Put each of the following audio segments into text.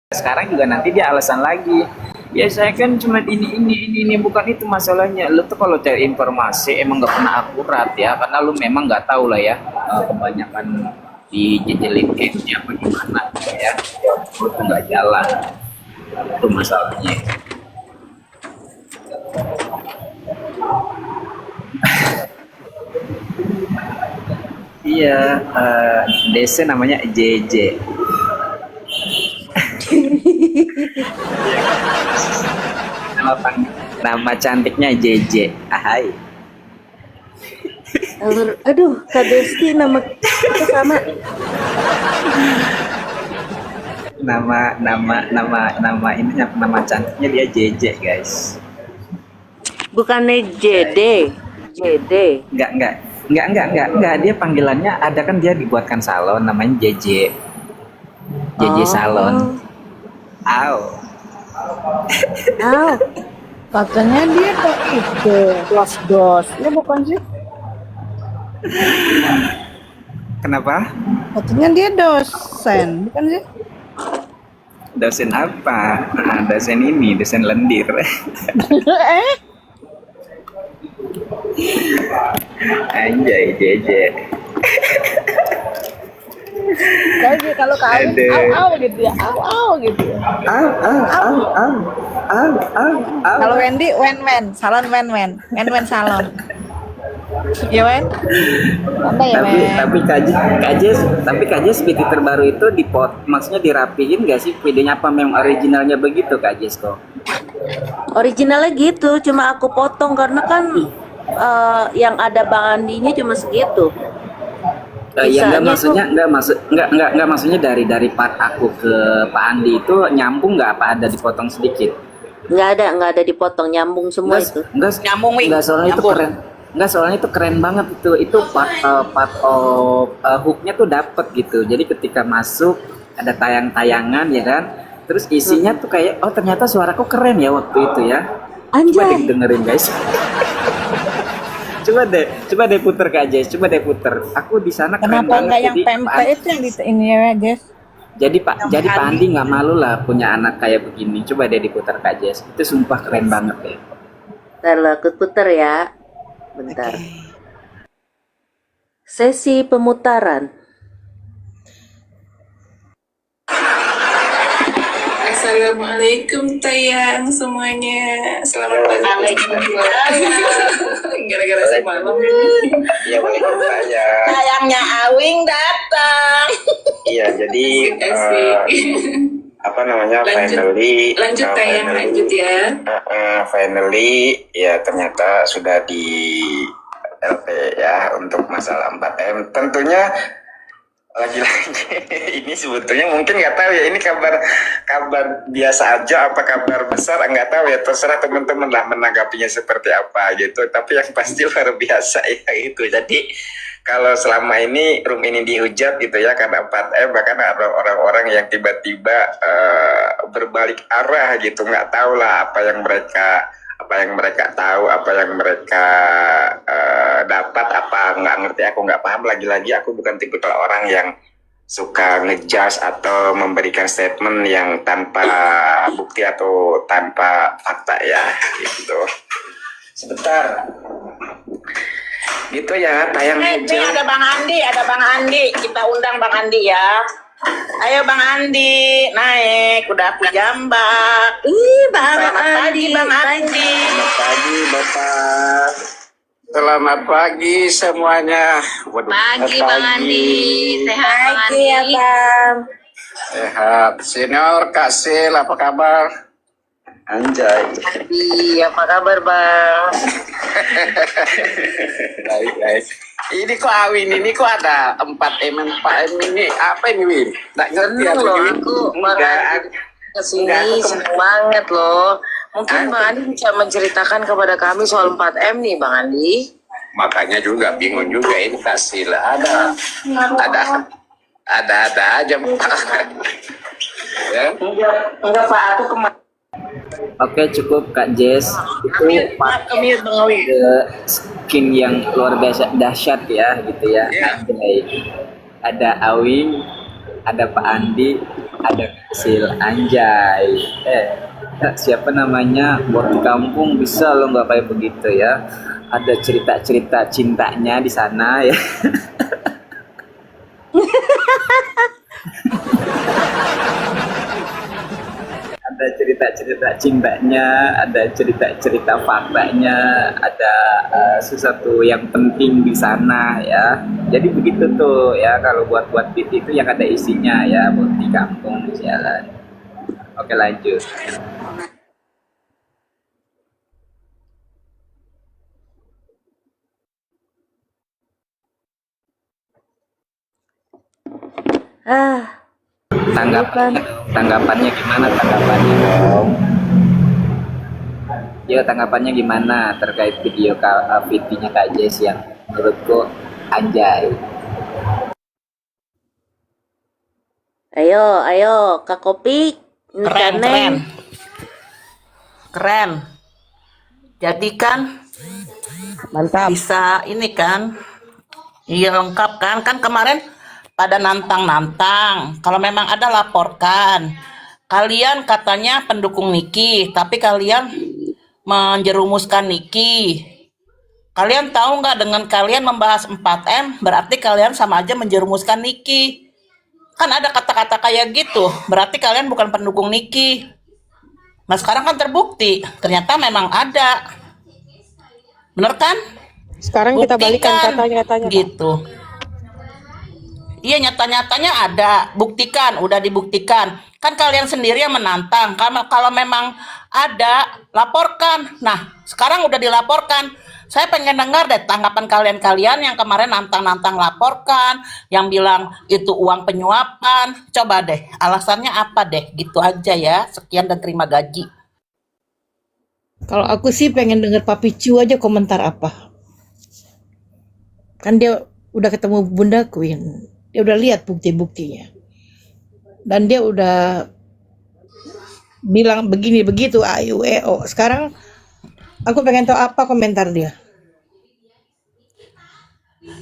Sekarang juga nanti dia alasan lagi. Ya saya kan cuma ini bukan itu masalahnya. Lu tuh kalau cari informasi emang nggak pernah akurat ya, karena lu memang nggak tahu lah ya, kebanyakan dijejelin case-nya apa gimana ya. Lu tuh nggak jalan. Itu masalahnya. Iya, DC namanya JJ. Nama nama cantiknya JJ. Ahai. Aduh, Kak Desti nama kita sama. Nama ini nama cantiknya dia JJ, guys. Bukannya JD. JD. Enggak, dia panggilannya ada kan, dia dibuatkan salon namanya JJ. JJ Salon. Au. Au. Katanya dia tuh itu dos, ya bukan sih? Kenapa? Katanya dia dosen, bukan sih? Dosen apa? Nah, dosen ini, dosen lendir. eh? Anjay, JJ. Kayak kalau kawin, au gitu ya, au gitu ya. Au. Kalau Wendy, wen, salon wen salon. Ya Wen? Apa ya Tapi Kajes video terbaru itu maksudnya dirapihin gak sih videonya, apa memang originalnya begitu Kajes kok? Originalnya gitu, cuma aku potong karena kan yang ada Bang Andinya cuma segitu. Ya enggak maksudnya dari part aku ke Pak Andi itu nyambung nggak, apa ada dipotong sedikit? Nggak ada dipotong, nyambung semua itu. Nyambung, enggak, soalnya itu keren. Enggak, soalnya itu keren banget itu. Itu part of hooknya tuh dapet gitu. Jadi ketika masuk ada tayang-tayangan ya kan. Terus isinya tuh kayak, oh ternyata suaraku keren ya waktu itu ya. Coba Anjay. dengerin guys. Coba deh puter Kak Jess, coba deh puter. Aku di sana keren Kenapa banget. nggak yang pempek itu yang di ini ya Jess? Jadi Pak Andi nggak malu lah punya anak kayak begini. Coba deh diputar Kak Jess. Itu sumpah keren banget deh. Ntar lo aku puter ya. Bentar. Sesi pemutaran. Assalamualaikum tayang semuanya. Selamat pagi. Gara-gara semalam. Iya, Waalaikumsalam. Tayangnya Awing datang. Iya, jadi apa namanya, Lanjut tayang, lanjut ya. finally ya ternyata sudah di LP ya untuk masalah 4M. Tentunya lagi-lagi ini sebetulnya mungkin nggak tahu ya, ini kabar biasa aja apa kabar besar nggak tahu ya, terserah teman-teman lah menanggapinya seperti apa gitu, tapi yang pasti luar biasa ya itu. Jadi kalau selama ini room ini dihujat gitu ya karena 4M, bahkan ada orang-orang yang tiba-tiba berbalik arah gitu, nggak tahu lah apa yang mereka tahu, apa yang mereka dapat, apa nggak ngerti, aku nggak paham. Lagi-lagi aku bukan tipikal orang yang suka ngejudge atau memberikan statement yang tanpa bukti atau tanpa fakta ya gitu. Sebentar gitu ya, tayang Ini ada Bang Andi, kita undang Bang Andi ya. Ayo Bang Andi, naik udah aku jambak. Selamat pagi Bang Andi. Selamat pagi Bapak. Selamat pagi semuanya. Waduh, Pagi Bang Andi, sehat Bang Pagi Andi. ya Bang. Sehat. Senior Kak Sil, apa kabar? Anjay. Iya, apa kabar Bang? Baik. Ini kok Awin ini kok ada 4M ini apa ini Win? Nggak ngerti Seneng atau loh gimana? aku Bang Andi kesini, Enggak, seneng banget loh. Mungkin Bang Andi bisa menceritakan kepada kami soal 4M nih Bang Andi. Makanya juga bingung juga ini kasih lah ada aja ya. Enggak Pak, aku kemarin. Oke, cukup Kak Jess. Itu part the skin yang luar biasa dahsyat ya gitu ya. Iya. Ada Awing, ada Pak Andi, ada Sil Anjay. Siapa namanya? Buat di kampung bisa lo nggak kayak begitu ya. Ada cerita-cerita cintanya di sana ya. Ada cerita-cerita cintanya, ada cerita-cerita faktanya, ada sesuatu yang penting di sana ya. Jadi begitu tuh ya kalau buat beat itu yang ada isinya ya buat di kampung jalan. Oke lanjut. Ah, Tanggapannya, tanggapannya gimana tanggapannya dong? Ya tanggapannya gimana terkait videonya Kak Jess yang menurutku anjay. ayo, ayo, Kak Kopi, ini Keren, Kaneng. keren. Keren. Jadi kan Mantap. bisa ini kan, iya lengkap kan? Kan kemarin pada nantang-nantang. Kalau memang ada laporkan. Kalian katanya pendukung Niki, tapi kalian menjerumuskan Niki. Kalian tahu nggak dengan kalian membahas 4M, berarti kalian sama aja menjerumuskan Niki. Kan ada kata-kata kayak gitu, berarti kalian bukan pendukung Niki. Nah sekarang kan terbukti, ternyata memang ada. Bener kan? Sekarang kita balikan Buktikan, katanya-katanya, Pak. gitu. Iya nyata-nyatanya ada, buktikan, udah dibuktikan. Kan kalian sendiri yang menantang. Kalau memang ada, laporkan. Nah, sekarang udah dilaporkan. Saya pengen dengar deh tanggapan kalian-kalian yang kemarin nantang-nantang laporkan, yang bilang itu uang penyuapan. Coba deh, alasannya apa deh? Gitu aja ya. Sekian dan terima gaji. Kalau aku sih pengen denger Papi Cu aja komentar apa. Kan dia udah ketemu Bunda Queen. Dia udah lihat bukti-buktinya. Dan dia udah bilang begini begitu ayu eo. Sekarang aku pengen tahu apa komentar dia.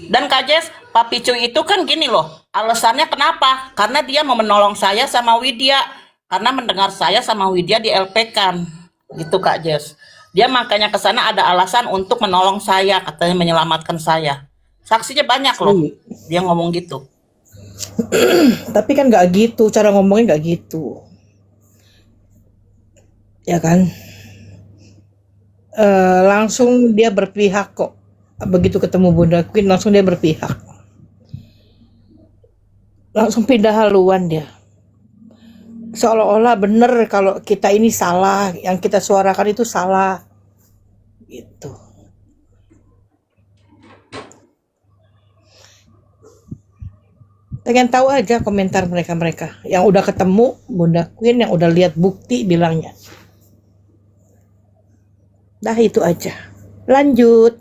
Dan Kak Jess, Pak Picu itu kan gini loh, alasannya kenapa? Karena dia mau menolong saya sama Widya. Karena mendengar saya sama Widya di LP kan. Gitu Kak Jess. Dia makanya ke sana ada alasan untuk menolong saya, katanya menyelamatkan saya. Saksinya banyak loh. Dia ngomong gitu. Tapi kan nggak gitu, cara ngomongnya nggak gitu. Ya kan? Langsung dia berpihak kok. Begitu ketemu Bunda Queen langsung dia berpihak. Langsung pindah haluan dia. Seolah-olah bener kalau kita ini salah, yang kita suarakan itu salah. Gitu. Pengen tahu aja komentar mereka-mereka yang udah ketemu Bunda Queen, yang udah lihat bukti bilangnya. Dah itu aja. Lanjut.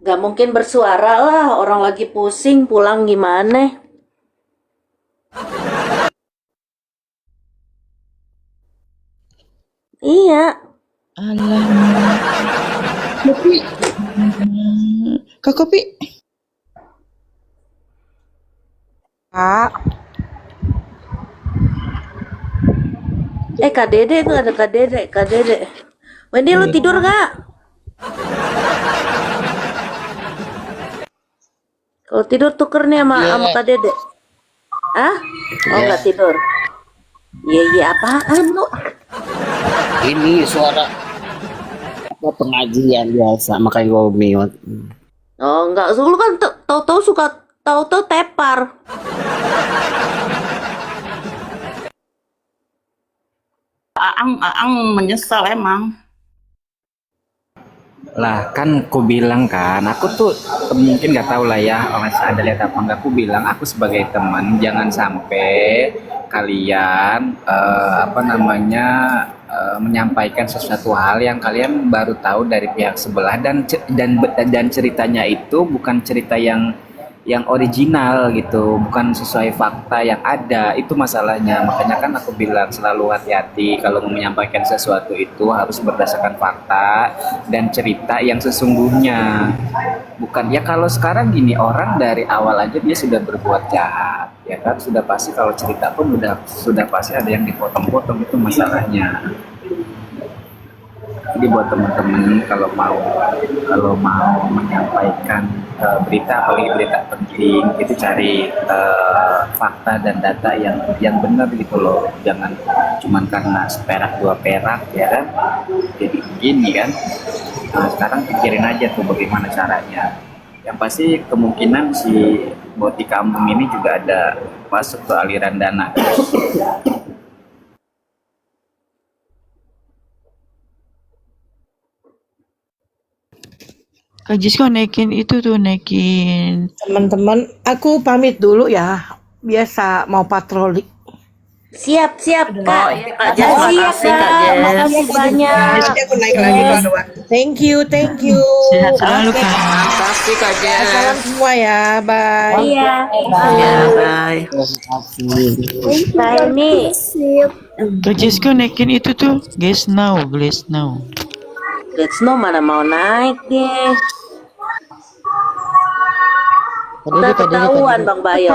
Gak mungkin bersuara lah, orang lagi pusing pulang gimana? Iya. Alamak. Kopi. Kak Kopi. Kak. Kak Dede tuh ada Kak Dede, Kak Dede. Wendy lu tidur gak? Kalau tidur tuker nih sama Kak Dede. Hah? Oh nggak tidur. Iya iya apaan lu? Ini suara apa pengajian biasa makanya gue mute. Oh enggak, lu kan tahu-tahu suka tahu-tahu tepar. Aang menyesal emang. Lah kan ku bilang kan, aku tuh mungkin nggak tahu lah ya, orang ada lihat apa nggak, aku bilang aku sebagai teman jangan sampai kalian menyampaikan sesuatu hal yang kalian baru tahu dari pihak sebelah dan ceritanya itu bukan cerita yang original gitu, bukan sesuai fakta yang ada. Itu masalahnya. Makanya kan aku bilang selalu hati-hati kalau mau menyampaikan sesuatu itu harus berdasarkan fakta dan cerita yang sesungguhnya. Bukan ya, kalau sekarang gini, orang dari awal aja dia sudah berbuat jahat, ya kan, sudah pasti kalau cerita pun sudah pasti ada yang dipotong-potong, itu masalahnya. Jadi buat teman-teman kalau mau menyampaikan berita, apalagi berita penting, itu cari fakta dan data yang benar gitu loh. Jangan cuman karena seperak dua perak ya kan. Jadi begini kan. Nah, sekarang pikirin aja tuh bagaimana caranya. Yang pasti kemungkinan si Boti Kampung ini juga ada masuk ke aliran dana. Kak Jisko naikin itu tuh, naikin. Teman-teman, aku pamit dulu ya. Biasa mau patroli. Siap, Oh, Kak. iya Kak Jess, Makasih ya, makasih Kak Kak. Jess. Makasih banyak. Biasanya aku naik lagi pada waktu. Thank you. Sehat selalu, Oke, Kak. Makasih Kak salam Jess. semua ya. Bye. Iya. Ya, bye. Terima kasih. Kak ini. Kak Jisko naikin itu tuh, guys now. Let's know mana mau naik deh. Udah ketahuan Bang Bayo.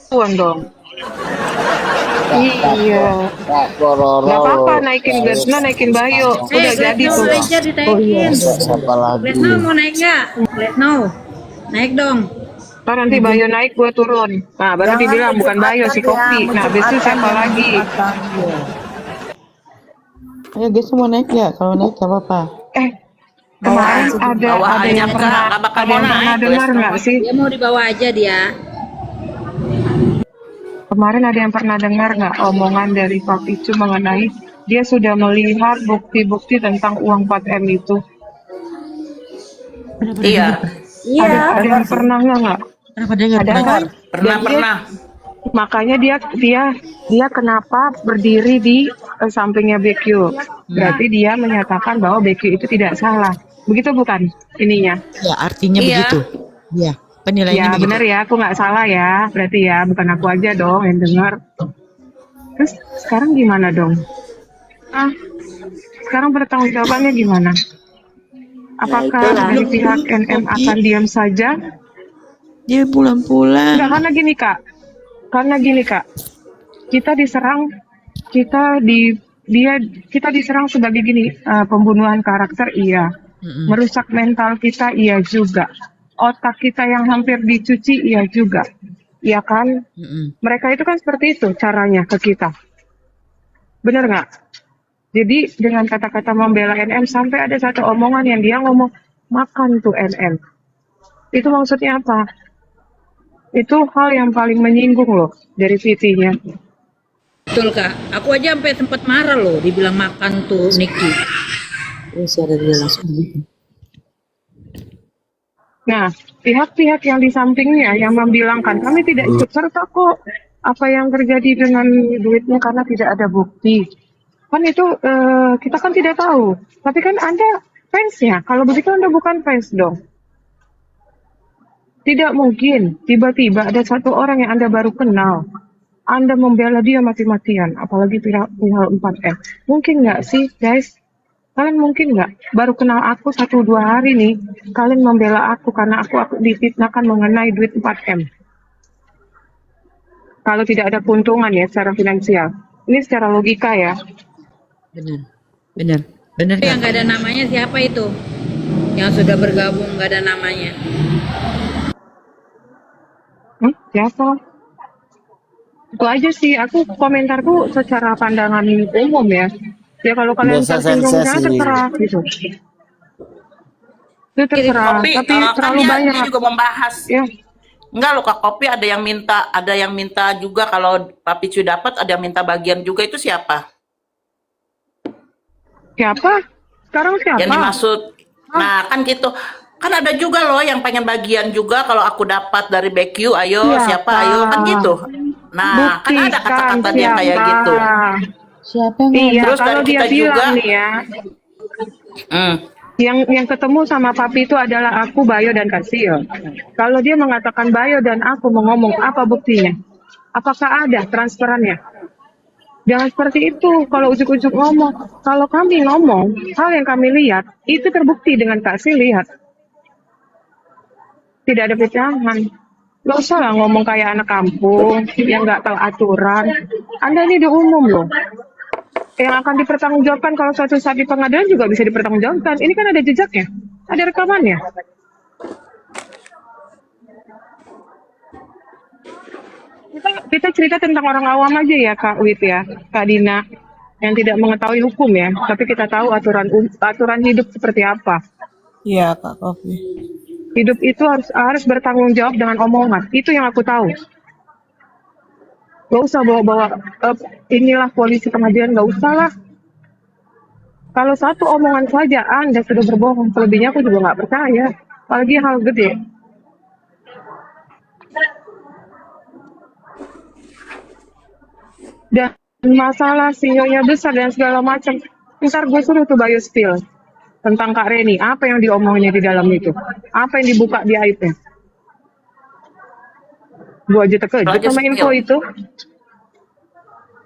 Tahuan dong. Iya. Kak Kororo. Gak apa-apa naikin Gresna, naikin Bayo. Udah jadi tuh. aja ditaikin. Siapa lagi? Letno mau naik nggak? Letno, naik dong. Ntar nanti Bayo naik, gue turun. Nah, baru dibilang bukan Bayo, si Kopi. Nah, habis itu siapa lagi? Ayo guys mau naik ya? Kalau naik gak apa-apa. Kemarin Bawa ada aja, yang Kak. pernah Nggak bakal ada mau yang pernah naik, dengar Gresna. nggak sih? Dia mau dibawa aja dia. Kemarin ada yang pernah dengar nggak omongan dari Pak Picu mengenai dia sudah melihat bukti-bukti tentang uang 4M itu? Iya, Ada yang pernah nggak? Kenapa dia nggak Ada pernah? kan? pernah. Makanya dia kenapa berdiri di sampingnya BQ? Berarti dia menyatakan bahwa BQ itu tidak salah. Begitu bukan ininya? Ya artinya Iya. begitu. Iya. Penilaiannya Ya begitu. benar ya, aku nggak salah ya. Berarti ya bukan aku aja dong yang dengar. Terus sekarang gimana dong? Sekarang pertanggungjawabannya gimana? Apakah itulah. dari pihak NM akan diam saja? Dia pulang-pulang. Enggak, karena gini kak, kita diserang, kita diserang sebagai gini, pembunuhan karakter iya, merusak mental kita iya juga, otak kita yang hampir dicuci iya juga, iya kan? Mereka itu kan seperti itu caranya ke kita, bener nggak? Jadi dengan kata-kata membela NM sampai ada satu omongan yang dia ngomong makan tuh NM, itu maksudnya apa? Itu hal yang paling menyinggung loh dari VT-nya. Betul Kak. Aku aja sampai sempat marah loh, dibilang makan tuh Niki. Terus ada dia langsung begitu. Nah, pihak-pihak yang di sampingnya yang membilangkan kami tidak ikut serta kok apa yang terjadi dengan duitnya karena tidak ada bukti. Kan itu kita kan tidak tahu. Tapi kan Anda fansnya. Kalau begitu Anda bukan fans dong. Tidak mungkin tiba-tiba ada satu orang yang Anda baru kenal. Anda membela dia mati-matian, apalagi pihak 4M. Mungkin nggak sih, guys? Kalian mungkin nggak? Baru kenal aku 1-2 hari nih, kalian membela aku karena aku difitnahkan mengenai duit 4M. Kalau tidak ada keuntungan ya secara finansial. Ini secara logika ya. Benar Yang kan? nggak ada namanya siapa itu? Yang sudah bergabung nggak ada namanya. Siapa? Itu aja sih, aku komentarku secara pandangan umum ya. Ya kalau kalian Biasa tersinggung sensasi. jangan terserah gitu. Itu terserah, Kopi, tapi kan terlalu dia banyak. juga membahas. Ya, Enggak loh Kak Kopi, ada yang minta juga kalau Pak Picu dapat, ada yang minta bagian juga, itu siapa? siapa? Sekarang siapa? Yang dimaksud. Nah, kan gitu. Kan ada juga loh yang pengen bagian juga kalau aku dapat dari BQ, ayo siapa ayo kan gitu. Nah, kan ada kata-kata dia kayak gitu. Siapa yang Iya, Terus kalau dari dia kita bilang juga- nih ya, Hmm. Yang ketemu sama papi itu adalah aku, Bayo, dan Kasil. Kalau dia mengatakan Bayo dan aku mau ngomong, apa buktinya? Apakah ada transferannya? Jangan seperti itu kalau ujuk-ujuk ngomong. Kalau kami ngomong, hal yang kami lihat, itu terbukti dengan Kasil lihat. Tidak ada pecahan. Gak usah lah ngomong kayak anak kampung yang gak tahu aturan. Anda ini di umum loh. Yang akan dipertanggungjawabkan kalau suatu saat di pengadilan juga bisa dipertanggungjawabkan. Ini kan ada jejaknya, ada rekamannya. Kita cerita tentang orang awam aja ya Kak Wit ya, Kak Dina, yang tidak mengetahui hukum ya, tapi kita tahu aturan hidup seperti apa. Iya Kak Kopi. Hidup itu harus bertanggung jawab dengan omongan. Itu yang aku tahu. Gak usah bawa-bawa inilah polisi pengadilan, gak usah lah. Kalau satu omongan saja Anda sudah berbohong, selebihnya aku juga nggak percaya. Apalagi hal gede. Dan masalah sinyonya besar dan segala macam. Ntar gue suruh tuh Bayu spill tentang Kak Reni. Apa yang diomongnya di dalam itu? Apa yang dibuka di aibnya? Gue aja terkejut sama info itu.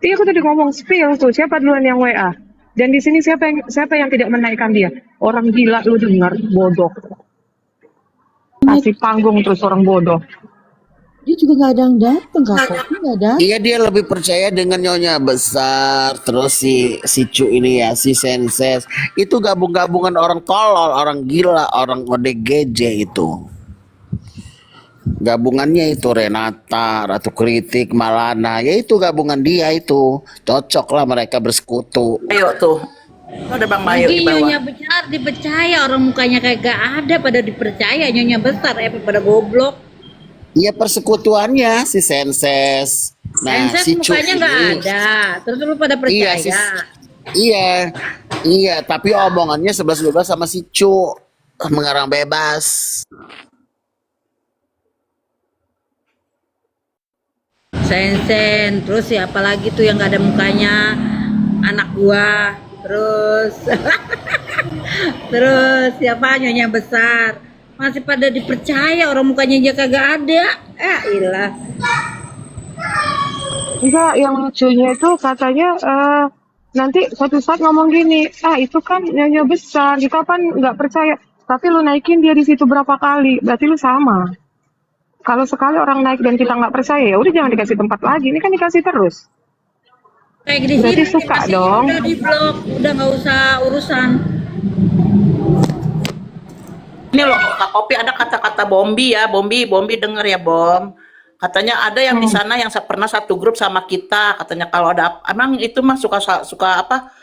Iya, aku tadi ngomong spill tuh. Siapa duluan yang WA? Dan di sini siapa yang tidak menaikkan dia? Orang gila, lu dengar, bodoh. Kasih panggung terus orang bodoh. Dia juga nggak ada yang datang Kak Kopi, nggak ada. Iya, dia lebih percaya dengan Nyonya Besar. Terus si Cu ini ya, si Senses. Itu gabung-gabungan orang tolol, orang gila, orang ODGJ itu. Gabungannya itu Renata, Ratu Kritik, Malana. Ya itu gabungan dia itu. Cocok lah mereka bersekutu. Ayo tuh. Ada Bang Bayu di Lagi bawah. Nyonya Besar dipercaya, orang mukanya kayak gak ada pada dipercaya. Nyonya Besar pada goblok. Iya, persekutuannya si Senses. Nah, Senses si Cu mukanya gak ini. ada, terus lu pada percaya. Iya, tapi omongannya 11-12 sama si Cu. Mengarang bebas. Sensen, terus siapa lagi tuh yang gak ada mukanya? Anak gua, terus terus siapa Nyonya Besar? Masih pada dipercaya, orang mukanya aja kagak ada. Ilah. Enggak, yang lucunya itu katanya nanti suatu saat ngomong gini, itu kan Nyonya Besar, kita kan nggak percaya. Tapi lu naikin dia di situ berapa kali, berarti lu sama. Kalau sekali orang naik dan kita nggak percaya, ya udah jangan dikasih tempat lagi. Ini kan dikasih terus. Kayak di Berarti sini suka dikasih, dong. udah di blok, udah nggak usah urusan. Ini loh Kak Kopi, ada kata-kata Bombi ya, Bombi denger ya Bom. Katanya ada yang di sana yang pernah satu grup sama kita. Katanya kalau ada emang itu mah suka apa?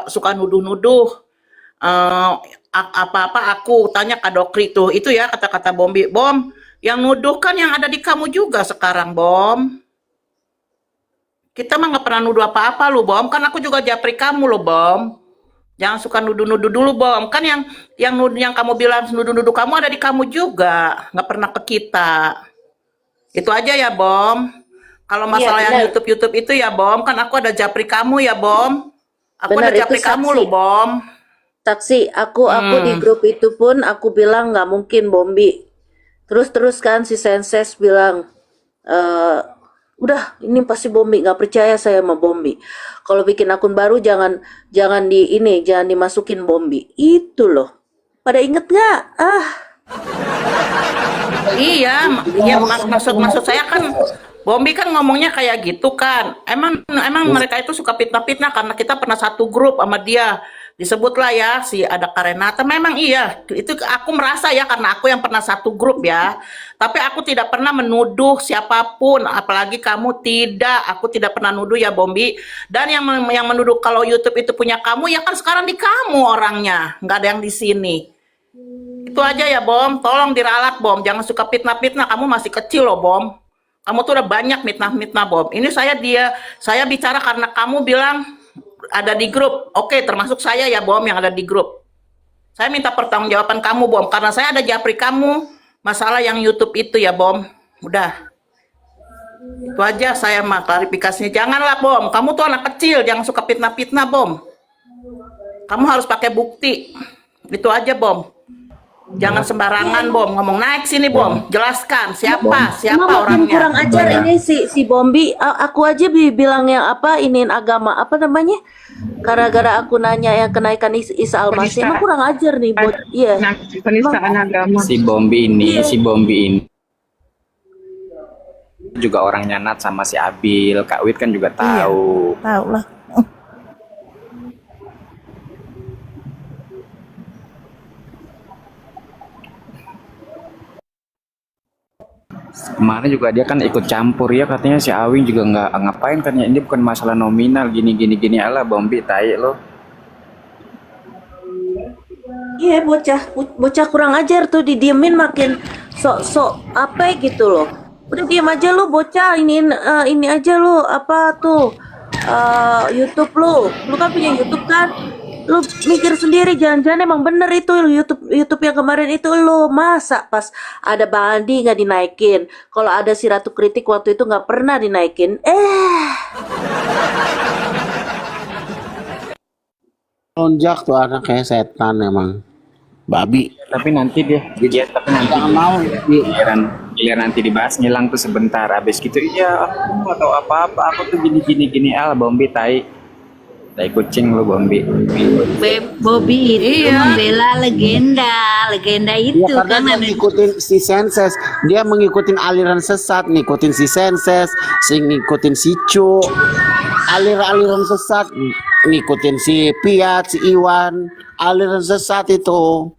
Suka nuduh-nuduh. Apa-apa aku tanya Kak Dokri tuh. Itu ya kata-kata Bombi. Bom, yang nuduh kan yang ada di kamu juga sekarang, Bom. Kita mah nggak pernah nuduh apa-apa lu, Bom. Kan aku juga japri kamu loh, Bom. Jangan suka nuduh-nuduh dulu, Bom. Kan yang kamu bilang nuduh-nuduh kamu ada di kamu juga, nggak pernah ke kita. Itu aja ya, Bom. Kalau masalah yang YouTube itu ya, Bom, kan aku ada japri kamu ya, Bom. Aku Benar, ada japri itu kamu saksi. loh, Bom. Saksi, aku di grup itu pun aku bilang nggak mungkin Bombi. Terus kan si Senses bilang, udah ini pasti Bombi, nggak percaya saya sama Bombi. Kalau bikin akun baru jangan dimasukin Bombi. Itu loh. Pada inget nggak? Iya, maksud saya kan Bombi kan ngomongnya kayak gitu kan. Emang mereka itu suka fitnah-fitnah karena kita pernah satu grup sama dia. Disebutlah ya si ada Karenata. Memang iya, itu aku merasa ya karena aku yang pernah satu grup ya. Tapi aku tidak pernah menuduh siapapun, apalagi kamu tidak. Aku tidak pernah nuduh ya Bombi. Dan yang menuduh kalau YouTube itu punya kamu ya kan sekarang di kamu orangnya, nggak ada yang di sini. Itu aja ya Bom, tolong diralat Bom, jangan suka fitnah-fitnah, kamu masih kecil loh Bom. Kamu tuh udah banyak fitnah-fitnah Bom. Ini saya bicara karena kamu bilang ada di grup. Oke, termasuk saya ya Bom yang ada di grup. Saya minta pertanggungjawaban kamu Bom, karena saya ada japri kamu masalah yang YouTube itu ya Bom. Udah. Itu aja saya mah klarifikasinya. Janganlah Bom, kamu tuh anak kecil, jangan suka fitnah-fitnah Bom. Kamu harus pakai bukti. Itu aja Bom. Jangan sembarangan Bom ngomong. Naik sini Bom, jelaskan siapa Emang makin kurang orangnya. ajar ini si Bombi. Aku aja bilang yang apa iniin agama apa namanya? Gara-gara aku nanya yang kenaikan Isa Al-Masih, emang kurang ajar nih buat iya. Nah, penistaan agama. Si Bombi ini juga orangnya Nat sama si Abil. Kak Wit kan juga tahu. Tahu lah. Kemarin juga dia kan ikut campur ya, katanya si Awing juga nggak ngapain, katanya ini bukan masalah nominal gini ala Bombi tai lo. Iya bocah kurang ajar tuh, didiemin makin sok apa gitu loh. Udah diem aja lu bocah, ini aja lu apa tuh YouTube lu kan punya YouTube kan, lu mikir sendiri, jangan-jangan emang bener itu YouTube yang kemarin itu lu masa pas ada Bang Andi nggak dinaikin, kalau ada si Ratu Kritik waktu itu nggak pernah dinaikin. Lonjak tuh anak kayak setan emang. Babi. Tapi nanti tapi nanti Jangan mau. giliran nanti dibahas ngilang tuh sebentar, habis gitu iya aku nggak tahu apa-apa, aku tuh gini ala Bombi tai kucing lu Bombi. Bobby itu membela legenda itu Ya karena kan dia ada. ngikutin si Senses, dia mengikutin aliran sesat, ngikutin si Senses, ngikutin si Cu, aliran sesat, ngikutin si Piat, si Iwan, aliran sesat itu.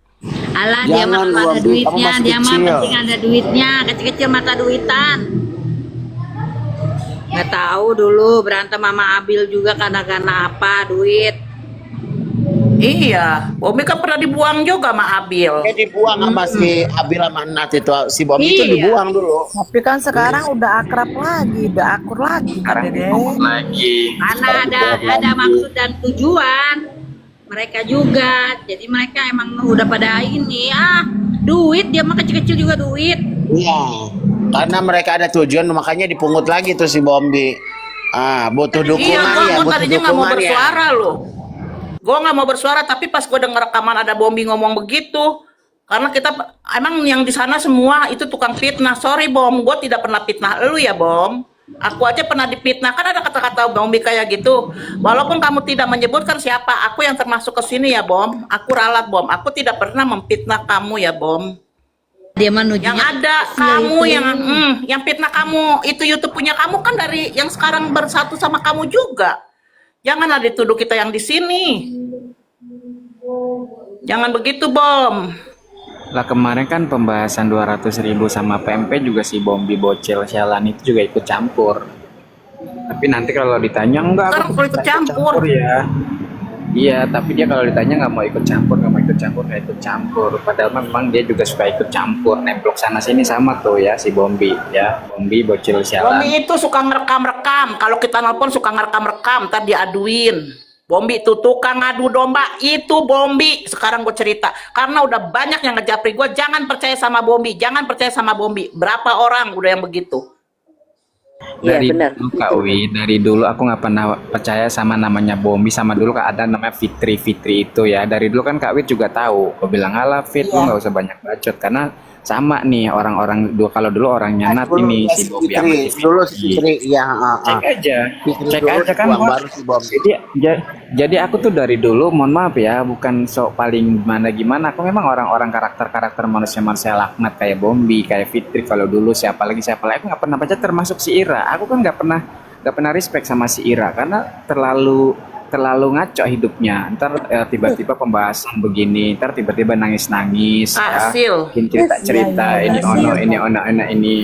Alah dia mah Jangan, kalau ada Bobby, kamu duitnya, masih dia mah kecil. penting ada duitnya, kecil-kecil mata duitan. Nggak tahu dulu berantem sama Abil juga karena apa duit. Iya, Bombi kan pernah dibuang juga sama Abil. Dibuang sama si Abil sama Nat itu, si Bobby itu Iya. dibuang dulu. Tapi kan sekarang udah akrab lagi, udah akur lagi kan Sekarang Dede. ngomong lagi. Karena ada maksud dan tujuan. Mereka juga, jadi mereka emang udah pada ini duit, dia mah kecil-kecil juga duit. Iya. Karena mereka ada tujuan, makanya dipungut lagi tuh si Bombi. Butuh Iya, dukungan ya, gue butuh tadinya nggak mau dukungan ya. bersuara loh. Gue nggak mau bersuara, tapi pas gue denger rekaman ada Bombi ngomong begitu, karena kita emang yang di sana semua itu tukang fitnah. Sorry Bom, gue tidak pernah fitnah lu ya Bom. Aku aja pernah difitnah, kan ada kata-kata Bombi kayak gitu. Walaupun kamu tidak menyebutkan siapa, aku yang termasuk ke sini ya Bom. Aku ralat Bom, aku tidak pernah memfitnah kamu ya Bom. Dia menujunya Yang ada kamu yang fitnah kamu itu YouTube punya kamu kan dari yang sekarang bersatu sama kamu juga. Janganlah dituduh kita yang di sini. Jangan begitu Bom. Lah kemarin kan pembahasan 200.000 sama PMP juga si Bombi bocil sialan itu juga ikut campur. Tapi nanti kalau ditanya enggak, Sekarang kalau ikut campur. ya. Iya, tapi dia kalau ditanya nggak mau ikut campur. Padahal memang dia juga suka ikut campur, nemplok sana sini sama tuh ya si Bombi ya. Bombi bocil sialan. Bombi itu suka ngerekam-rekam. Kalau kita nelpon suka ngerekam-rekam, ntar diaduin. Bombi itu tukang ngadu domba, itu Bombi. Sekarang gue cerita, karena udah banyak yang ngejapri gue, jangan percaya sama Bombi, Berapa orang udah yang begitu? Iya Dari benar. dulu Kak Wi, dari dulu aku nggak pernah percaya sama namanya Bombi, sama dulu Kak ada namanya Fitri itu ya. Dari dulu kan Kak Wi juga tahu. Aku bilang alah Fit, lu nggak usah banyak bacot karena sama nih orang-orang dulu, kalau dulu orangnya Nat ini si Bombi sama si Dulu si Fitri, iya. cek aja kan Uang Bos. baru si Bombi. Jadi aku tuh dari dulu, mohon maaf ya, bukan sok paling gimana. Aku memang orang-orang karakter manusia laknat kayak Bombi, kayak Fitri. Kalau dulu siapa lagi aku nggak pernah baca, termasuk si Ira. Aku kan nggak pernah respect sama si Ira karena terlalu ngaco hidupnya. Ntar tiba-tiba pembahasan begini, ntar tiba-tiba nangis ya. Hasil. Bikin cerita ini ini.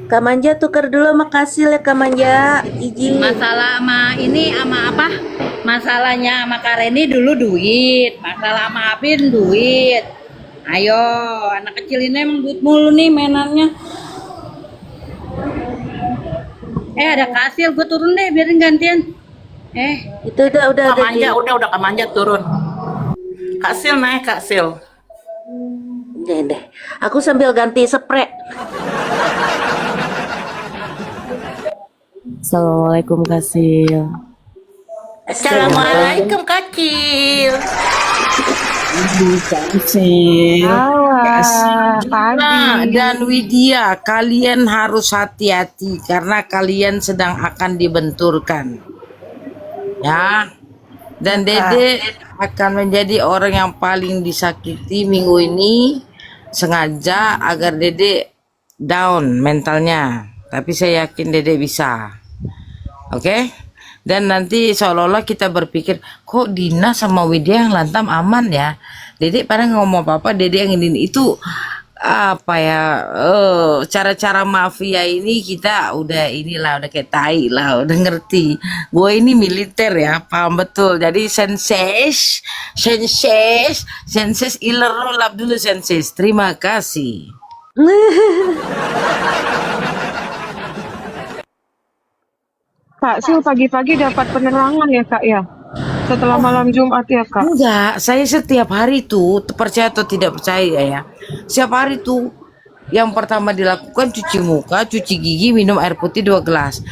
Kak Manja tuker dulu, makasih ya Kak Manja. Izin. masalah sama ini sama apa? Masalahnya sama Kareni dulu duit, masalah sama Apin duit. Ayo, anak kecil ini emang duit mulu nih mainannya. Ada Kasil, gue turun deh biarin gantian. Itu udah Kamanja, udah Kamanja turun. Kak Sil naik, Kak Sil. deh. Aku sambil ganti spray. Assalamualaikum Kasil. Assalamualaikum Kak Cil. Ibu Kansil. Alah, Nah, pagi. dan Widya, kalian harus hati-hati karena kalian sedang akan dibenturkan. Ya. Dan Dede akan menjadi orang yang paling disakiti minggu ini sengaja agar Dede down mentalnya. Tapi saya yakin Dede bisa. Oke? Dan nanti seolah-olah kita berpikir, kok Dina sama Widya yang lantam aman ya? Dede pada ngomong apa-apa, Dede yang ini itu apa ya? Cara-cara mafia ini kita udah inilah, udah kayak tai lah, udah ngerti. Gue ini militer ya, paham betul. Jadi senses iler lap dulu senses. Terima kasih. Kak Sil pagi-pagi dapat penerangan ya Kak ya? Setelah malam Jumat ya Kak? Enggak, saya setiap hari tuh, percaya atau tidak percaya ya, setiap hari tuh yang pertama dilakukan cuci muka, cuci gigi, minum air putih 2 gelas.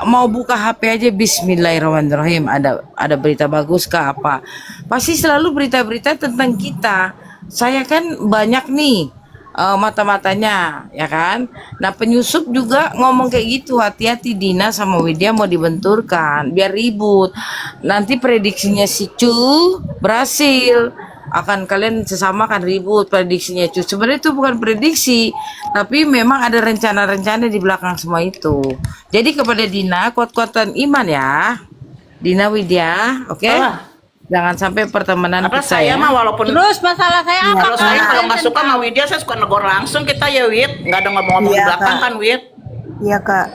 Mau buka HP aja Bismillahirrahmanirrahim, ada berita bagus kah apa? Pasti selalu berita-berita tentang kita. Saya kan banyak nih mata-matanya, ya kan? Nah, penyusup juga ngomong kayak gitu, hati-hati Dina sama Widya mau dibenturkan, biar ribut. Nanti prediksinya si Cu berhasil, akan kalian sesama akan ribut prediksinya Cu. Sebenarnya itu bukan prediksi, tapi memang ada rencana-rencana di belakang semua itu. Jadi kepada Dina, kuat-kuatan iman ya, Dina Widya, oke? Jangan sampai pertemanan Apa kita saya ya. mah walaupun Terus masalah saya apa? kalau saya Kak? kalau nggak suka sama Widya, saya suka negor langsung kita ya Wid, nggak ada ngomong-ngomong di Iya, belakang Kak. kan Wid. Iya Kak.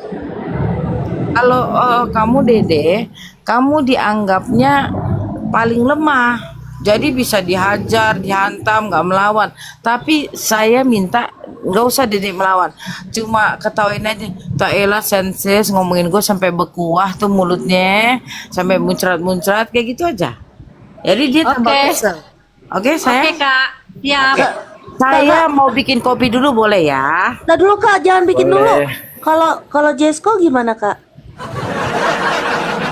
Kalau kamu Dede, kamu dianggapnya paling lemah. Jadi bisa dihajar, dihantam, nggak melawan. Tapi saya minta nggak usah Dede melawan. Cuma ketawain aja. Tak elah senses ngomongin gue sampai bekuah tuh mulutnya, sampai muncrat-muncrat kayak gitu aja. Jadi dia tambah Oke. kesel. Oke, saya. Oke Kak, siap. Saya mau bikin kopi dulu boleh ya? Nah dulu Kak, jangan bikin Boleh. dulu. Kalau Jesko gimana Kak?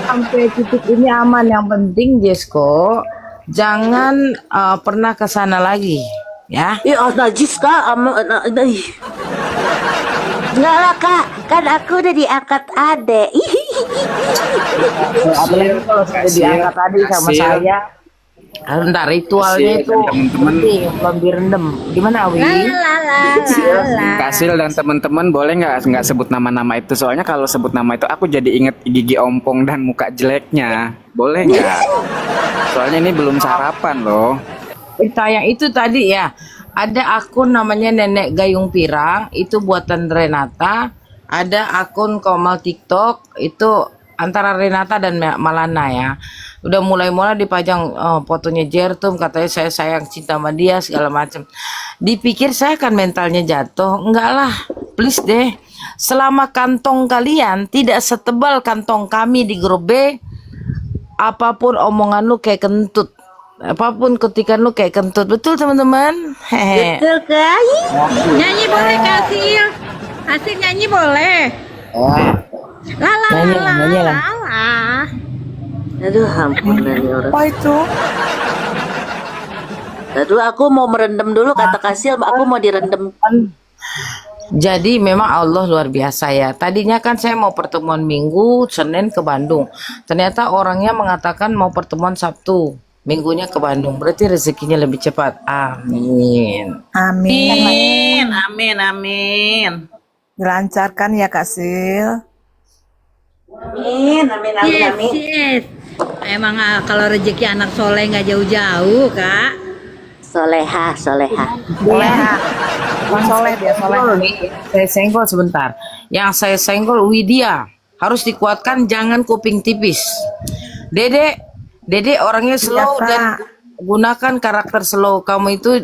Sampai titik ini aman, yang penting Jesko jangan pernah ke sana lagi ya. Ih, najis Kak. Ih. Enggak lah Kak, kan aku udah diangkat adek. Apalagi kalau saya diangkat tadi sama Hasil. saya. Bentar, ritualnya Hasil itu dan teman-teman. penting, belum direndam. Gimana Awi? Kasil dan teman-teman boleh nggak sebut nama-nama itu, soalnya kalau sebut nama itu aku jadi inget gigi ompong dan muka jeleknya. Boleh nggak? Soalnya ini belum sarapan loh. Yang itu tadi ya, ada akun namanya Nenek Gayung Pirang, itu buatan Renata. Ada akun Komal TikTok, itu antara Renata dan Malana ya. Udah mulai-mulai dipajang fotonya Jertum, katanya saya sayang cinta sama dia segala macam. Dipikir saya kan mentalnya jatuh, enggak lah, please deh. Selama kantong kalian tidak setebal kantong kami di grup B, apapun omongan lu kayak kentut, apapun ketikan lu kayak kentut, betul teman-teman? Hehe. Betul Kak. Nyanyi boleh Kasil. Asik nyanyi boleh. La la la la Nyanyi lah. la. Aduh, ampun dari orang. Apa itu? Aduh, aku mau merendam dulu kata Kasil, aku mau direndam. Jadi memang Allah luar biasa ya. Tadinya kan saya mau pertemuan Minggu, Senin ke Bandung. Ternyata orangnya mengatakan mau pertemuan Sabtu, Minggunya ke Bandung. Berarti rezekinya lebih cepat. Amin. Amin. Amin. Dilancarkan ya Kak Sil. Amin, amin, Yes. Emang kalau rezeki anak soleh nggak jauh-jauh Kak. Soleha. Soleha. Bang Soleh dia Soleh. Saya senggol sebentar. Yang saya senggol Widya. Harus dikuatkan, jangan kuping tipis. Dede orangnya slow Kak. dan gunakan karakter slow. Kamu itu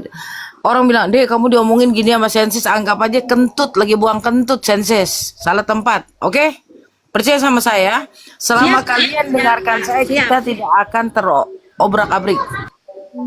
orang bilang, "Dek, kamu diomongin gini sama Senses, anggap aja kentut, lagi buang kentut Senses. Salah tempat." Oke? Percaya sama saya, selama Siap. kalian dengarkan saya, Siap. kita tidak akan terobrak-abrik.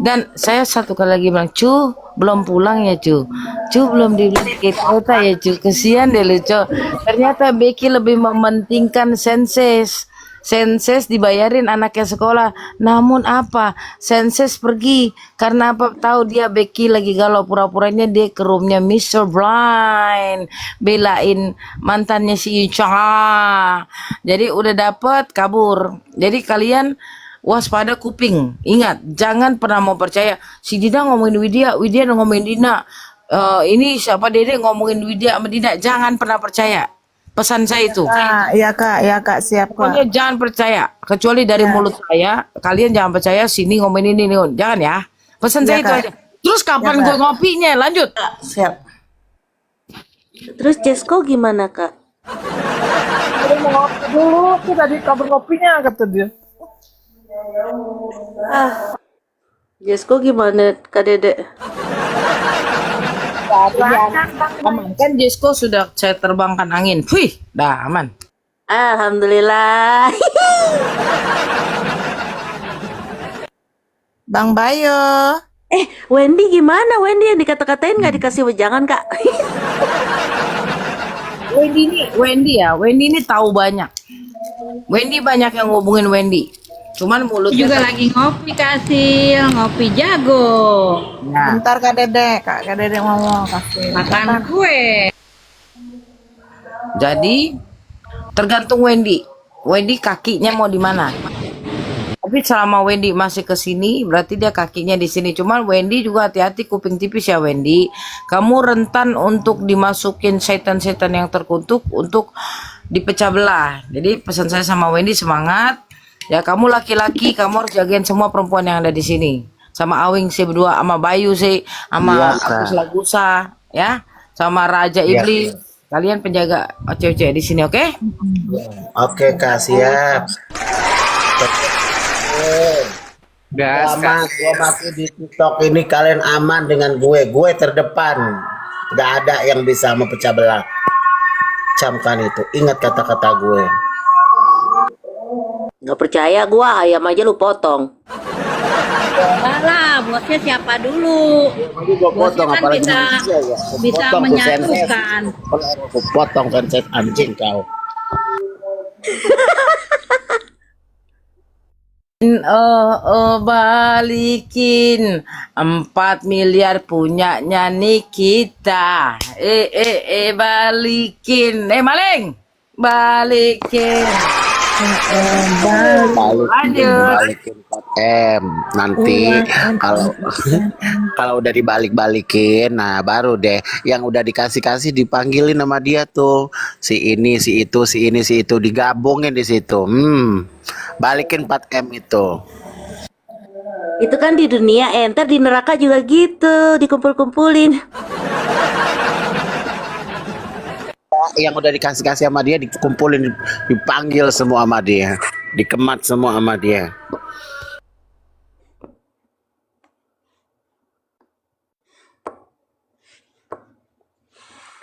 Dan saya satu kali lagi bilang, Cu, belum pulang ya Cu. Cu, belum dibeli tiket kota ya Cu. Kesian deh lu Cu. Ternyata Becky lebih mementingkan Senses. Senses dibayarin anaknya sekolah. Namun apa? Senses pergi karena apa? Tahu dia Becky lagi galau, pura-puranya dia ke roomnya Mr. Blind belain mantannya si Ica. Jadi udah dapet kabur. Jadi kalian waspada kuping. Ingat, jangan pernah mau percaya si Dina ngomongin Widya, Widya ngomongin Dina. Ini siapa Dede ngomongin Widya sama Dina. Jangan pernah percaya. Pesan saya itu. Iya kak, siap kak. Pokoknya jangan percaya. Kecuali dari mulut saya. Kalian jangan percaya sini ngomongin ini. Jangan ya. Pesan saya itu aja. Terus kapan gue ngopinya? Lanjut. Siap. Terus Jesko gimana kak? Mau ngopi dulu, tuh tadi kabar ngopinya kata dia. Jesko gimana kak Dede? Aman kan Jesko sudah saya terbangkan angin. Wih, dah aman. Alhamdulillah. Bang Bayo. Wendy gimana? Wendy yang dikata-katain nggak dikasih wejangan kak? Wendy ini tahu banyak. Wendy banyak yang ngomongin Wendy. Cuman mulutnya Juga lagi ngopi kasih, ngopi jago. Nah, Bentar kak Dede ngomong kasih. Makan kue. jadi tergantung Wendy. Wendy kakinya mau di mana? Tapi selama Wendy masih ke sini, berarti dia kakinya di sini. Cuman Wendy juga hati-hati kuping tipis ya Wendy. Kamu rentan untuk dimasukin setan-setan yang terkutuk untuk dipecah belah. Jadi pesan saya sama Wendy semangat. Ya kamu laki-laki, kamu harus jagain semua perempuan yang ada di sini. Sama Awing sih berdua, sama Bayu sih, sama Agus Lagusa, ya, sama Raja Iblis. Kalian penjaga cewek-cewek di sini, oke? Oke kak, siap. Gas, Selama gue masih di TikTok ini kalian aman dengan gue terdepan. Gak ada yang bisa memecah belah. Camkan itu, ingat kata-kata gue. Nggak percaya gua, ayam aja lu potong. Enggak lah, bosnya siapa dulu? Bosnya kan bisa menyatukan. Potong senses anjing kau. Balikin 4 miliar punyanya Nikita. Balikin. Maling. Balikin. Balikin 4M nanti kalau udah dibalik-balikin, nah baru deh yang udah dikasih dipanggilin sama dia tuh, si ini si itu si ini si itu digabungin di situ. Balikin 4M itu. Itu kan di dunia, enter di neraka juga gitu, dikumpul-kumpulin. Yang udah dikasih sama dia dikumpulin, dipanggil semua sama dia, dikemat semua sama dia.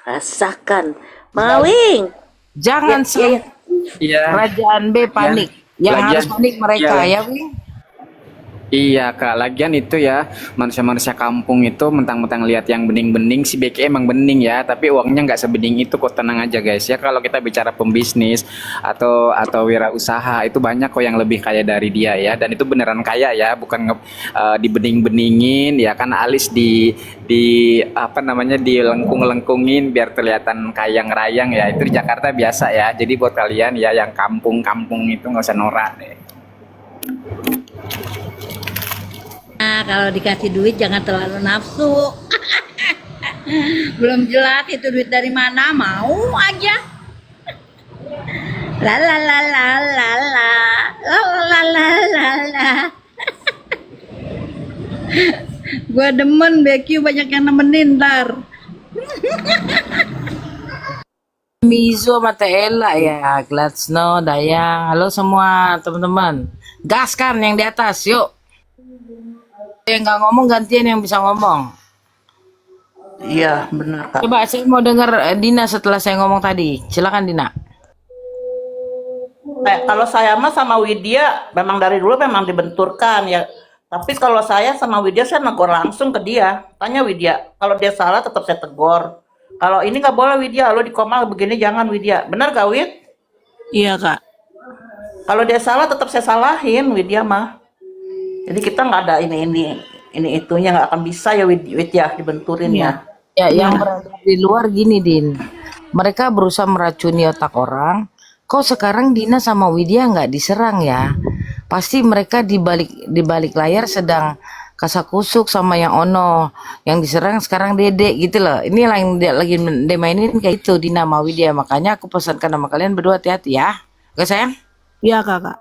Rasakan, Mawing. Jangan kerajaan B panik. Yang harus panik mereka ya, Wing. Iya kak, lagian itu ya manusia-manusia kampung itu mentang-mentang lihat yang bening-bening, si Becky emang bening ya, tapi uangnya nggak sebening itu kok, tenang aja guys ya. Kalau kita bicara pembisnis atau wirausaha itu banyak kok yang lebih kaya dari dia ya, dan itu beneran kaya ya, bukan dibening-beningin ya kan, alis di apa namanya dilengkung-lengkungin biar kelihatan kaya ngerayang ya. Itu di Jakarta biasa ya. Jadi buat kalian ya yang kampung-kampung itu nggak usah norak deh. Nah, kalau dikasih duit jangan terlalu nafsu. Belum jelas itu duit dari mana, mau aja. La la la la la la la la la la la. Gua demen BQ banyak yang nemenin ntar. Mizo sama Ella ya, Gladsno, Dayang, halo semua teman-teman. Gaskan yang di atas, yuk. Yang nggak ngomong gantian yang bisa ngomong. Iya, benar Kak. Coba saya mau dengar Dina setelah saya ngomong tadi. Silakan Dina. Kalau saya mah sama Widya memang dari dulu memang dibenturkan ya. Tapi kalau saya sama Widya saya negor langsung ke dia. Tanya Widya, kalau dia salah tetap saya tegur. Kalau ini nggak boleh Widya, lo di koma begini jangan Widya. Benar gak Wid? Iya kak. Kalau dia salah tetap saya salahin Widya mah. Jadi kita nggak ada ini itunya nggak akan bisa ya Widya dibenturin ya. Ya, yang berada di luar gini, Din. Mereka berusaha meracuni otak orang. Kok sekarang Dina sama Widya nggak diserang ya? Pasti mereka di balik layar sedang kasakusuk sama yang Ono. Yang diserang sekarang Dede gitu loh. Ini yang dia lagi mainin kayak itu Dina sama Widya. Makanya aku pesankan sama kalian berdua hati-hati ya. Oke sayang? Iya kakak.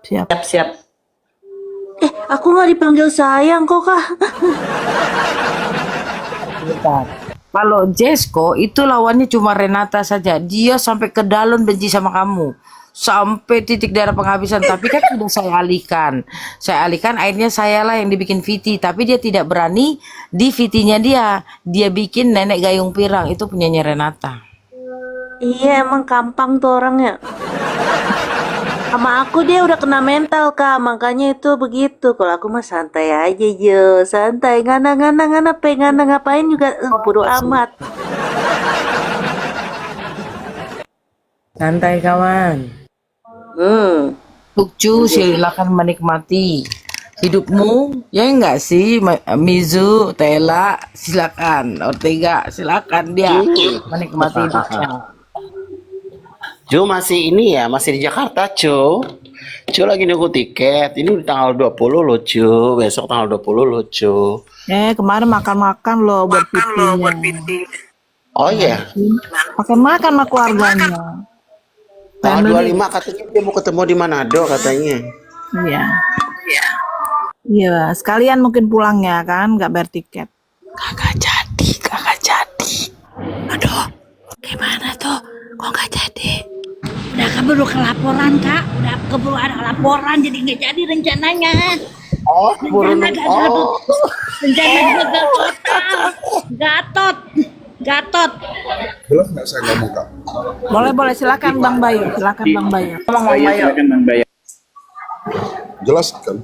Siap. Siap. Aku nggak dipanggil sayang kok, Kak. Kalau Jesko itu lawannya cuma Renata saja. Dia sampai ke dalam benci sama kamu. Sampai titik darah penghabisan. Tapi kan sudah saya alihkan. Saya alihkan akhirnya saya lah yang dibikin Viti. Tapi dia tidak berani di Vitinya dia. Dia bikin nenek gayung pirang. Itu punyanya Renata. Iya, emang gampang tuh orangnya. Sama aku dia udah kena mental, Kak. Makanya itu begitu. Kalau aku mah santai aja, Jo. Santai. Ngana ngapain juga bodo amat. Santai kawan. Bukcu silakan menikmati hidupmu. Ya enggak sih Mizu, Tela, silakan. Ortega, silakan dia menikmati hidupnya. Jo masih ini ya, masih di Jakarta, Jo. Jo lagi nunggu tiket. Ini udah tanggal 20 loh, Jo. Besok tanggal 20 loh, Jo. Kemarin makan-makan loh buat Piti. Oh iya. Makan-makan sama keluarganya. Tanggal 25 katanya dia mau ketemu di Manado katanya. Iya. Iya, sekalian mungkin pulangnya kan, nggak bayar tiket. Kagak jadi. Aduh, gimana tuh? Kok nggak jadi? Udah keburu ke laporan, Kak. Udah keburu ada laporan, jadi nggak jadi rencananya. Oh, Rencana gagal. Rencana gagal total. Gatot. Jelas nggak saya ngomong, Kak? Boleh, silakan Bang Bayu. Silakan Bang Bayu. Jelas kan?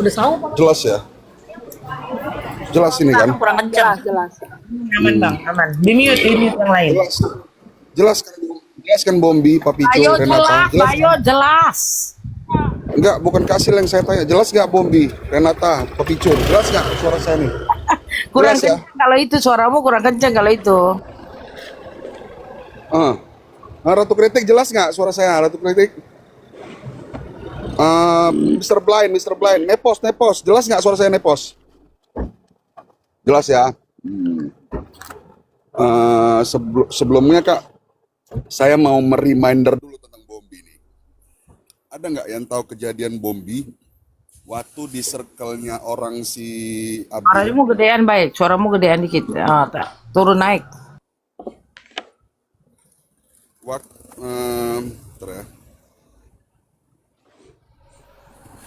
Udah tahu Pak? Jelas ya? Jelas ini kan? Kurang kencang. Jelas. Aman Bang, aman. Di mute yang lain. Jelas kan Bombi, Papi Ayo Renata? jelas, ayo jelas. Enggak, bukan Kasil yang saya tanya. Jelas nggak Bombi, Renata, Papi Jelas nggak suara saya nih? Kurang Jelas ya? kencang kalau itu, suaramu kurang kencang kalau itu. Ratu Kritik jelas nggak suara saya, Ratu Kritik? Mr. Blind, Nepos, jelas nggak suara saya Nepos? Jelas ya? Sebelumnya Kak, saya mau mereminder dulu tentang Bombi nih. Ada nggak yang tahu kejadian Bombi waktu di circle-nya orang si Abi? Suaramu gedean baik, suaramu gedean dikit. Turun naik.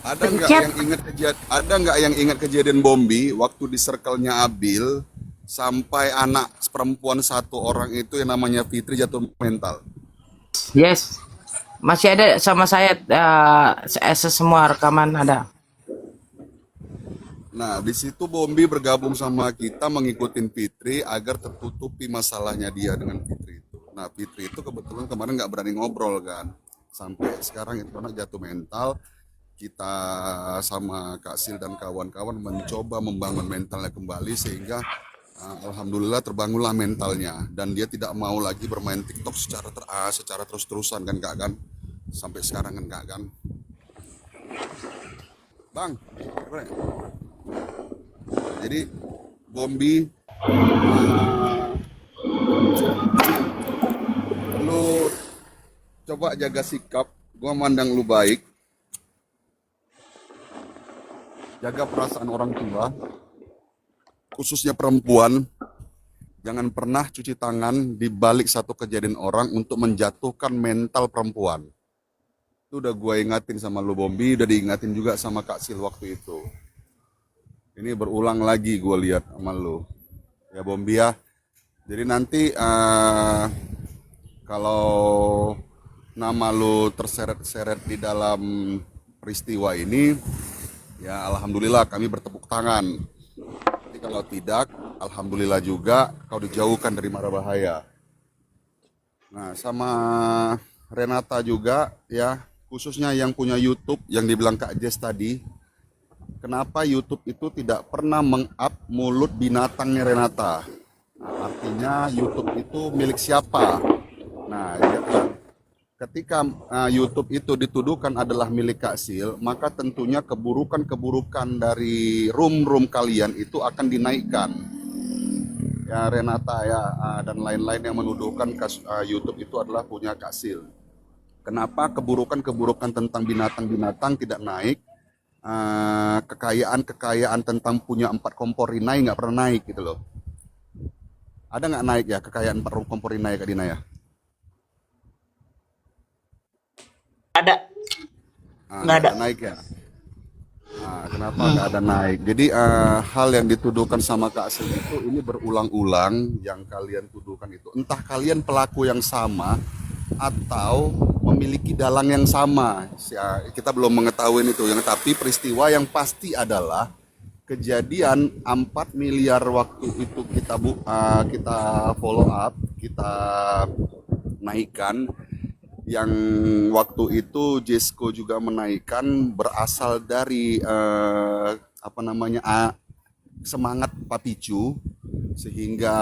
Ada nggak yang ingat kejadian Bombi waktu di circle-nya Abil sampai anak perempuan satu orang itu yang namanya Fitri jatuh mental? Yes. Masih ada sama saya semua rekaman ada. Nah, di situ Bombi bergabung sama kita mengikutin Fitri agar tertutupi masalahnya dia dengan Fitri itu. Nah, Fitri itu kebetulan kemarin nggak berani ngobrol kan. Sampai sekarang itu anak jatuh mental. Kita sama Kak Sil dan kawan-kawan mencoba membangun mentalnya kembali sehingga alhamdulillah terbangunlah mentalnya dan dia tidak mau lagi bermain TikTok secara terus-terusan kan Kak kan. Sampai sekarang kan Kak kan. Bang, jadi Bombi lu coba jaga sikap, gua mandang lu baik, jaga perasaan orang tua, khususnya perempuan. Jangan pernah cuci tangan di balik satu kejadian orang untuk menjatuhkan mental perempuan. Itu udah gue ingatin sama lu Bombi, udah diingatin juga sama Kak Sil waktu itu. Ini berulang lagi gue lihat sama lu. Ya Bombi ya. Jadi nanti kalau nama lu terseret-seret di dalam peristiwa ini, ya alhamdulillah kami bertepuk tangan. Tapi kalau tidak, alhamdulillah juga kau dijauhkan dari mara bahaya. Nah, sama Renata juga ya, khususnya yang punya YouTube yang dibilang Kak Jess tadi, kenapa YouTube itu tidak pernah meng-up mulut binatangnya Renata? Nah, artinya YouTube itu milik siapa? Nah, ketika YouTube itu dituduhkan adalah milik Kak Sil, maka tentunya keburukan-keburukan dari room-room kalian itu akan dinaikkan. Ya Renata ya, dan lain-lain yang menuduhkan YouTube itu adalah punya Kak Sil. Kenapa keburukan-keburukan tentang binatang-binatang tidak naik? Kekayaan-kekayaan tentang punya 4 kompor Rinai nggak pernah naik gitu loh. Ada nggak naik ya kekayaan 4 kompor Rinai Kak Dina ya? Ada. Nggak ada. Naik ya. Nah, kenapa nggak ada naik? Jadi hal yang dituduhkan sama Kak Sil itu ini berulang-ulang yang kalian tuduhkan itu. Entah kalian pelaku yang sama atau memiliki dalang yang sama. Ya, kita belum mengetahui itu. Tapi peristiwa yang pasti adalah kejadian 4 miliar waktu itu kita follow up, kita naikkan. Yang waktu itu Jesco juga menaikkan berasal dari semangat Papicu, sehingga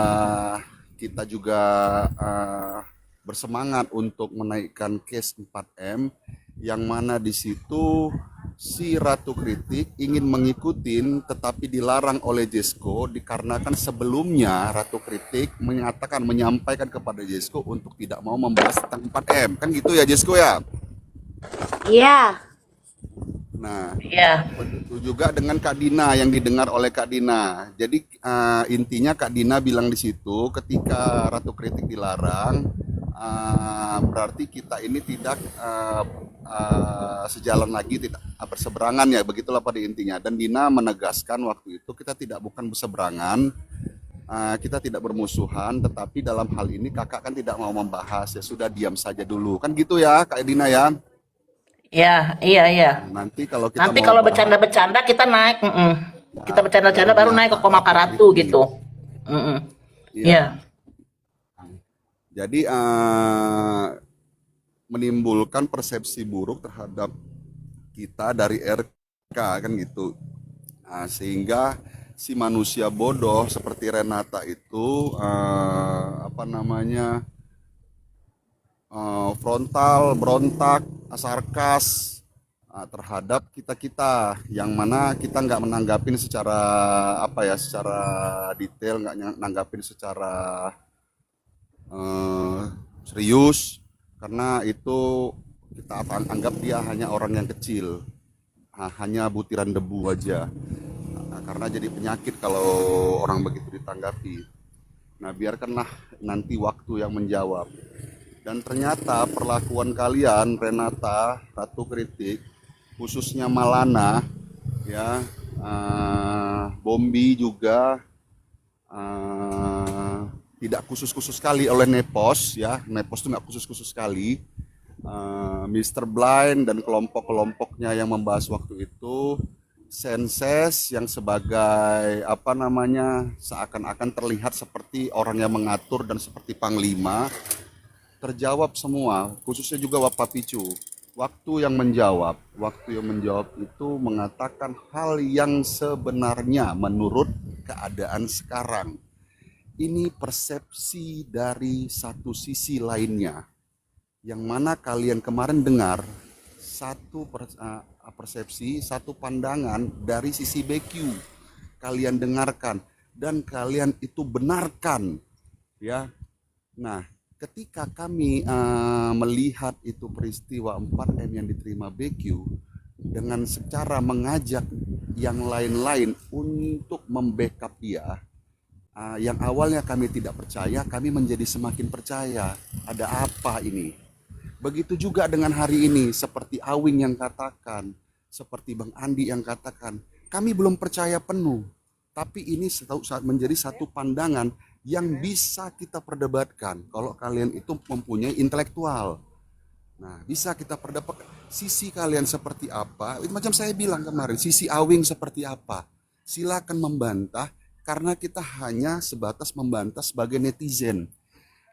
kita juga bersemangat untuk menaikkan case 4M, yang mana di situ si Ratu Kritik ingin mengikutin tetapi dilarang oleh Jesco dikarenakan sebelumnya Ratu Kritik menyampaikan kepada Jesco untuk tidak mau membahas tentang 4M. Kan gitu ya Jesco ya? Iya. Nah, Iya. begitu juga dengan Kak Dina yang didengar oleh Kak Dina. Jadi intinya Kak Dina bilang di situ ketika Ratu Kritik dilarang, berarti kita ini tidak sejalan lagi, tidak berseberangan ya, begitulah pada intinya. Dan Dina menegaskan waktu itu kita bukan berseberangan, kita tidak bermusuhan, tetapi dalam hal ini kakak kan tidak mau membahas, ya sudah diam saja dulu, kan gitu ya Kak Dina ya. Iya. Nanti kalau Bercanda-bercanda kita naik, kita bercanda-bercanda baru naik ke koma karatu gitu. Iya. Jadi menimbulkan persepsi buruk terhadap kita dari RK kan gitu. Sehingga si manusia bodoh seperti Renata itu frontal, berontak, sarkas terhadap kita yang mana kita nggak menanggapin secara secara detail, nggak nanggapin secara serius, karena itu kita anggap dia hanya orang yang kecil, hanya butiran debu aja. Karena jadi penyakit kalau orang begitu ditanggapi. Nah, biarkanlah nanti waktu yang menjawab. Dan ternyata perlakuan kalian, Renata, Ratu Kritik, khususnya Malana, ya, Bombi juga tidak khusus-khusus sekali oleh Nepos, ya. Nepos itu nggak khusus-khusus sekali. Mr. Blind dan kelompok-kelompoknya yang membahas waktu itu, Senses yang sebagai seakan-akan terlihat seperti orang yang mengatur dan seperti panglima, terjawab semua, khususnya juga Bapak Picu. Waktu yang menjawab itu mengatakan hal yang sebenarnya menurut keadaan sekarang. Ini persepsi dari satu sisi lainnya, yang mana kalian kemarin dengar satu persepsi, satu pandangan dari sisi BQ. Kalian dengarkan dan kalian itu benarkan, ya. Nah, ketika kami melihat itu peristiwa 4M yang diterima BQ dengan secara mengajak yang lain-lain untuk membackup dia, yang awalnya kami tidak percaya, kami menjadi semakin percaya. Ada apa ini? Begitu juga dengan hari ini, seperti Awing yang katakan, seperti Bang Andi yang katakan, kami belum percaya penuh, tapi ini saat menjadi satu pandangan yang bisa kita perdebatkan. Kalau kalian itu mempunyai intelektual, nah bisa kita perdebatkan sisi kalian seperti apa. Macam saya bilang kemarin, sisi Awing seperti apa, silakan membantah, karena kita hanya sebatas membantah sebagai netizen.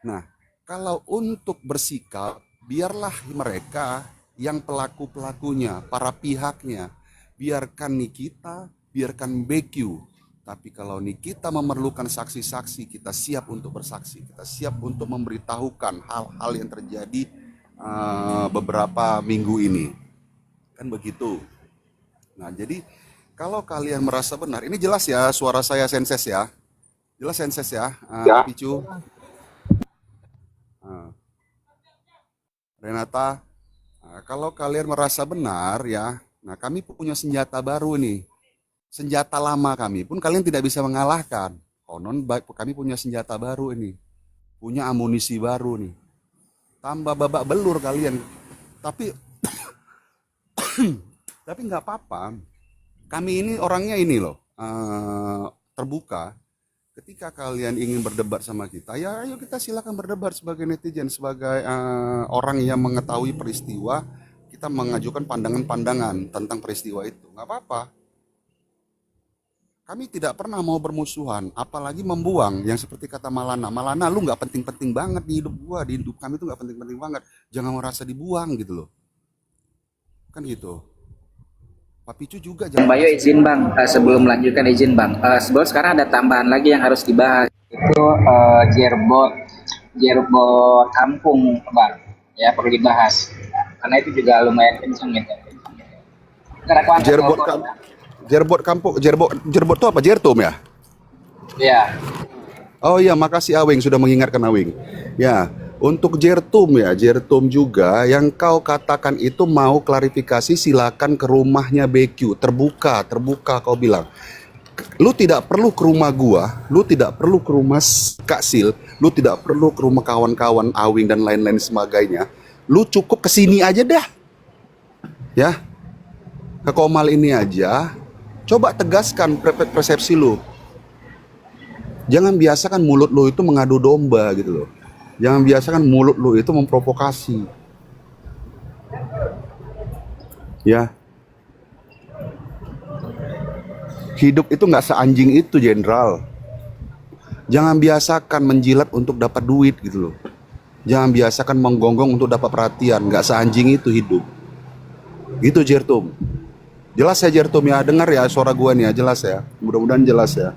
Nah, kalau untuk bersikap biarlah mereka yang pelaku-pelakunya, para pihaknya. Biarkan Nikita, biarkan BQ. Tapi kalau Nikita memerlukan saksi-saksi, kita siap untuk bersaksi. Kita siap untuk memberitahukan hal-hal yang terjadi beberapa minggu ini. Kan begitu. Nah, jadi kalau kalian merasa benar, ini jelas ya suara saya senses ya. Jelas senses ya, Picu. Renata, kalau kalian merasa benar ya, nah kami punya senjata baru nih. Senjata lama kami pun kalian tidak bisa mengalahkan. Konon kami punya senjata baru ini. Punya amunisi baru nih. Tambah babak belur kalian. Tapi tapi nggak apa-apa. Kami ini orangnya ini loh, terbuka. Ketika kalian ingin berdebat sama kita, ya ayo kita silakan berdebat sebagai netizen, sebagai orang yang mengetahui peristiwa. Kita mengajukan pandangan-pandangan tentang peristiwa itu, nggak apa-apa. Kami tidak pernah mau bermusuhan, apalagi membuang. Yang seperti kata Malana, Malana lu nggak penting-penting banget di hidup gua, di hidup kami tuh nggak penting-penting banget. Jangan merasa dibuang gitu loh, kan gitu. Pak Picu juga Bang Bayo izin Bang, sebelum melanjutkan izin Bang. Sebelum sekarang ada tambahan lagi yang harus dibahas. Itu jerbot kampung Bang. Ya perlu dibahas. Karena itu juga lumayan kenceng gitu. Jerbot itu apa? Jertum ya? Iya. Oh iya, makasih Awing sudah mengingatkan Awing. Ya, untuk Jertum ya, Jertum juga yang kau katakan itu mau klarifikasi, silakan ke rumahnya BQ, terbuka kau bilang. Lu tidak perlu ke rumah gua, lu tidak perlu ke rumah Kak Sil, lu tidak perlu ke rumah kawan-kawan Awing dan lain-lain sebagainya. Lu cukup kesini aja dah. Ya. Ke Komal ini aja. Coba tegaskan persepsi lu. Jangan biasakan mulut lu itu mengadu domba gitu loh. Jangan biasakan mulut lu itu memprovokasi. Ya. Hidup itu nggak seanjing itu, Jenderal. Jangan biasakan menjilat untuk dapat duit gitu loh. Jangan biasakan menggonggong untuk dapat perhatian. Nggak seanjing itu hidup. Gitu Jertum. Jelas ya Jertum ya, dengar ya suara gua nih ya, jelas ya. Mudah-mudahan jelas ya.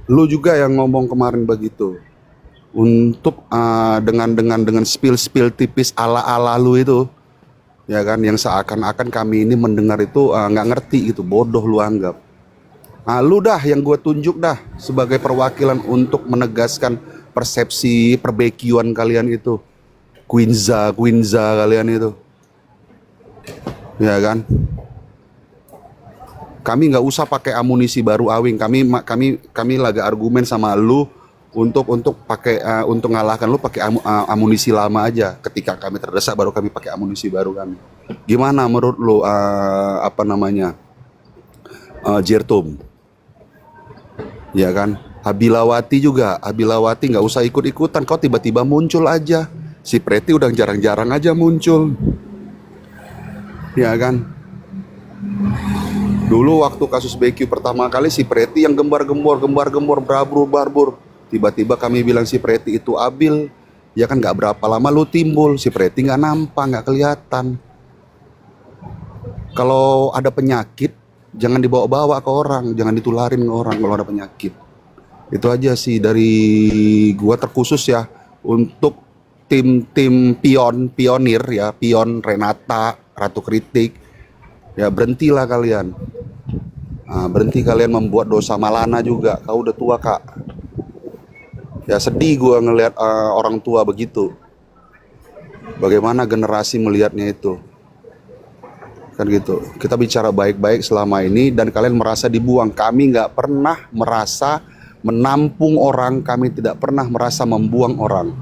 Lu juga yang ngomong kemarin begitu. Untuk dengan spill tipis ala lu itu, ya kan, yang seakan-akan kami ini mendengar itu nggak ngerti gitu, bodoh lu anggap. Nah, lu dah yang gue tunjuk dah sebagai perwakilan untuk menegaskan persepsi perbekian kalian itu. Quinza kalian itu, ya kan? Kami nggak usah pakai amunisi baru Awing. Kami lagi argumen sama lu untuk pakai untuk ngalahkan lu pakai amunisi lama aja. Ketika kami terdesak baru kami pakai amunisi baru kami. Gimana menurut lu Jertum? Ya kan? Habilawati juga. Habilawati nggak usah ikut-ikutan. Kau tiba-tiba muncul aja. Si Preti udah jarang-jarang aja muncul. Ya kan? Dulu waktu kasus BQ pertama kali si Preti yang gembar-gembor, barbur. Tiba-tiba kami bilang si Preti itu abil. Ya kan, nggak berapa lama lu timbul. Si Preti nggak nampak, nggak kelihatan. Kalau ada penyakit, jangan dibawa-bawa ke orang. Jangan ditularin ke orang kalau ada penyakit. Itu aja sih dari gua terkhusus ya. Untuk tim pionir ya, Pion, Renata, Ratu Kritik, ya berhentilah kalian. Berhenti kalian membuat dosa. Malana juga, kau udah tua kak. Ya sedih gua ngelihat orang tua begitu. Bagaimana generasi melihatnya itu, kan gitu. Kita bicara baik-baik selama ini dan kalian merasa dibuang. Kami nggak pernah merasa menampung orang, kami tidak pernah merasa membuang orang.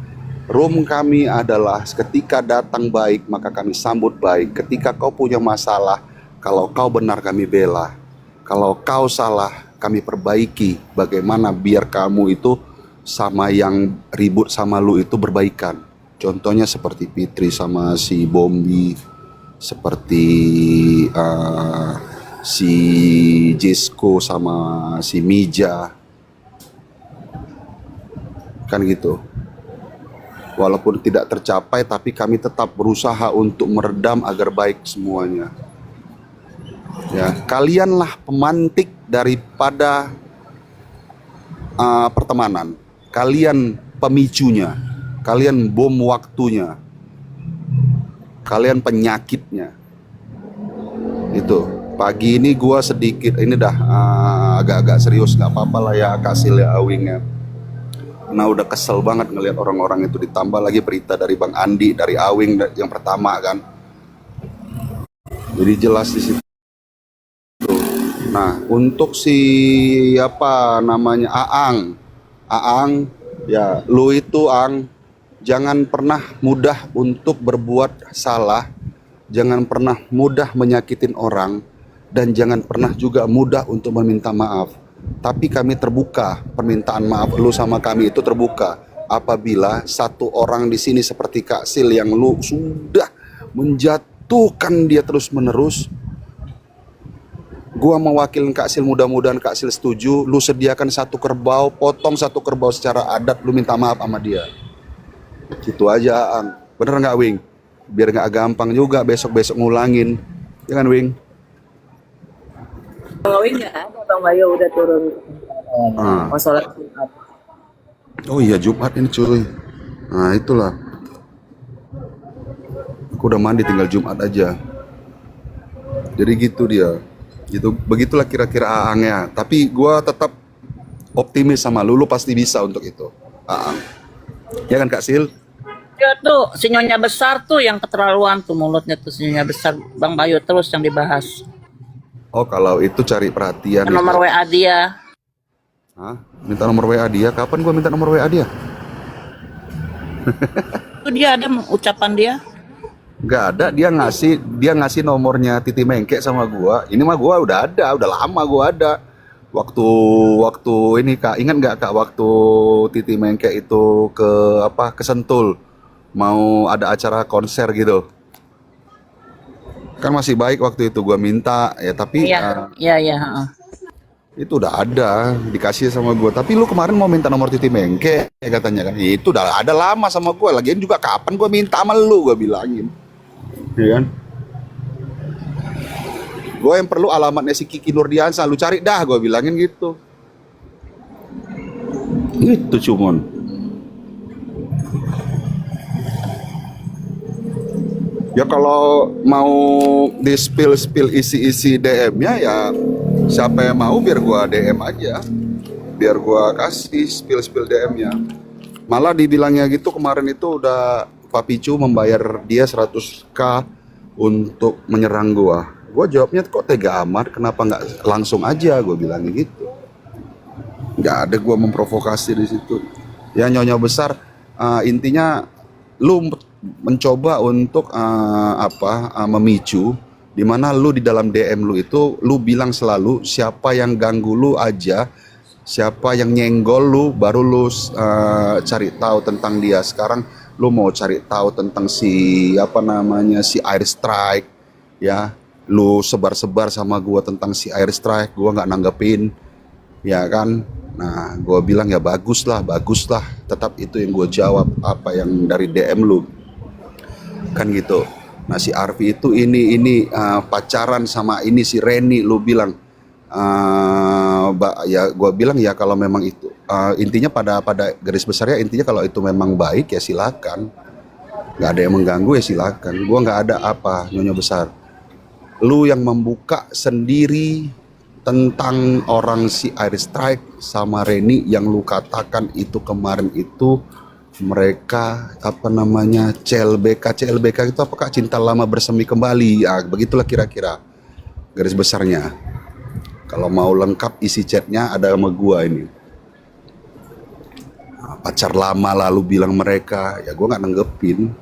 Room kami adalah ketika datang baik maka kami sambut baik. Ketika kau punya masalah, kalau kau benar kami bela. Kalau kau salah kami perbaiki. Bagaimana biar kamu itu sama yang ribut sama lu itu berbaikan. Contohnya seperti Fitri sama si Bombi, seperti si Jesco sama si Mija, kan gitu. Walaupun tidak tercapai, tapi kami tetap berusaha untuk meredam agar baik semuanya. Ya, kalianlah pemantik daripada pertemanan. Kalian pemicunya. Kalian bom waktunya. Kalian penyakitnya. Itu. Pagi ini gua sedikit, ini dah agak-agak serius, nggak apa-apa lah ya Kak Sil ya, Awing ya. Nah udah kesel banget ngelihat orang-orang itu, ditambah lagi berita dari Bang Andi, dari Awing yang pertama kan. Jadi jelas di situ. Nah untuk si apa namanya Aang ya, lu itu Ang, jangan pernah mudah untuk berbuat salah, jangan pernah mudah menyakitin orang, dan jangan pernah juga mudah untuk meminta maaf. Tapi kami terbuka, permintaan maaf lu sama kami itu terbuka. Apabila satu orang di sini seperti Kak Sil yang lu sudah menjatuhkan dia terus-menerus, gua mewakilin Kak Sil, mudah-mudahan Kak Sil setuju, lu sediakan satu kerbau, potong satu kerbau secara adat, lu minta maaf sama dia. Gitu aja, Ang. Bener nggak, Wing? Biar nggak gampang juga besok-besok ngulangin. Ya kan, Wing? Bang Awing nggak ada, Bang Bayu udah turun. Mau sholat Jumat. Oh iya, Jumat ini cuy. Nah itulah. Aku udah mandi, tinggal Jumat aja. Jadi gitu dia. Gitu, begitulah kira-kira Aangnya. Tapi gua tetap optimis sama lu pasti bisa untuk itu, Aang. Ya kan Kak Sil? Ya tuh, si Nyonya Besar tuh yang keterlaluan tuh mulutnya tuh, si Nyonya Besar. Bang Bayu terus yang dibahas. Oh kalau itu cari perhatian. Nomor WA dia. Hah? Minta nomor WA dia? Kapan gua minta nomor WA dia? Itu dia ada ucapan dia. Nggak ada, dia ngasih nomornya Titi Mengke sama gua. Ini mah gua udah ada, udah lama gua ada. Waktu ini Kak, ingat nggak Kak, waktu Titi Mengke itu ke Sentul, mau ada acara konser gitu. Kan masih baik waktu itu gua minta ya, tapi Iya. itu udah ada, dikasih sama gua. Tapi lu kemarin mau minta nomor Titi Mengke katanya kan. Itu udah ada lama sama gua. Lagian juga kapan gua minta sama lu, gua bilangin. Iya kan? Gue yang perlu alamatnya si Kiki Nurdiansa, lu cari dah, gue bilangin gitu. Itu cuman. Ya kalau mau di spill isi DM-nya ya siapa yang mau biar gue DM aja. Biar gue kasih spill DM-nya. Malah dibilangnya gitu kemarin itu udah Pak Picu membayar dia 100k untuk menyerang gua. Gua jawabnya kok tega amat, kenapa nggak langsung aja, gua bilangnya gitu. Nggak ada gua memprovokasi di situ. Ya Nyonya Besar, intinya lu mencoba untuk memicu, dimana lu di dalam DM lu itu lu bilang selalu siapa yang ganggu lu aja, siapa yang nyenggol lu baru lu cari tahu tentang dia. Sekarang lu mau cari tahu tentang si Air Strike ya, lu sebar-sebar sama gua tentang si Air Strike, gua nggak nanggepin ya kan. Nah gua bilang ya bagus lah, tetap itu yang gua jawab apa yang dari DM lu kan gitu. Nah si Arfi itu ini pacaran sama ini si Reni, lu bilang ya gue bilang ya kalau memang itu intinya pada garis besarnya, intinya kalau itu memang baik ya silakan, nggak ada yang mengganggu ya silakan. Gue nggak ada apa, Nyonya Besar, lu yang membuka sendiri tentang orang si Air Strike sama Reni yang lu katakan itu kemarin itu mereka CLBK itu apakah cinta lama bersemi kembali ya, begitulah kira-kira garis besarnya. Kalau mau lengkap isi chatnya ada sama gua ini. Nah, pacar lama lalu bilang mereka, ya gua nggak nanggepin.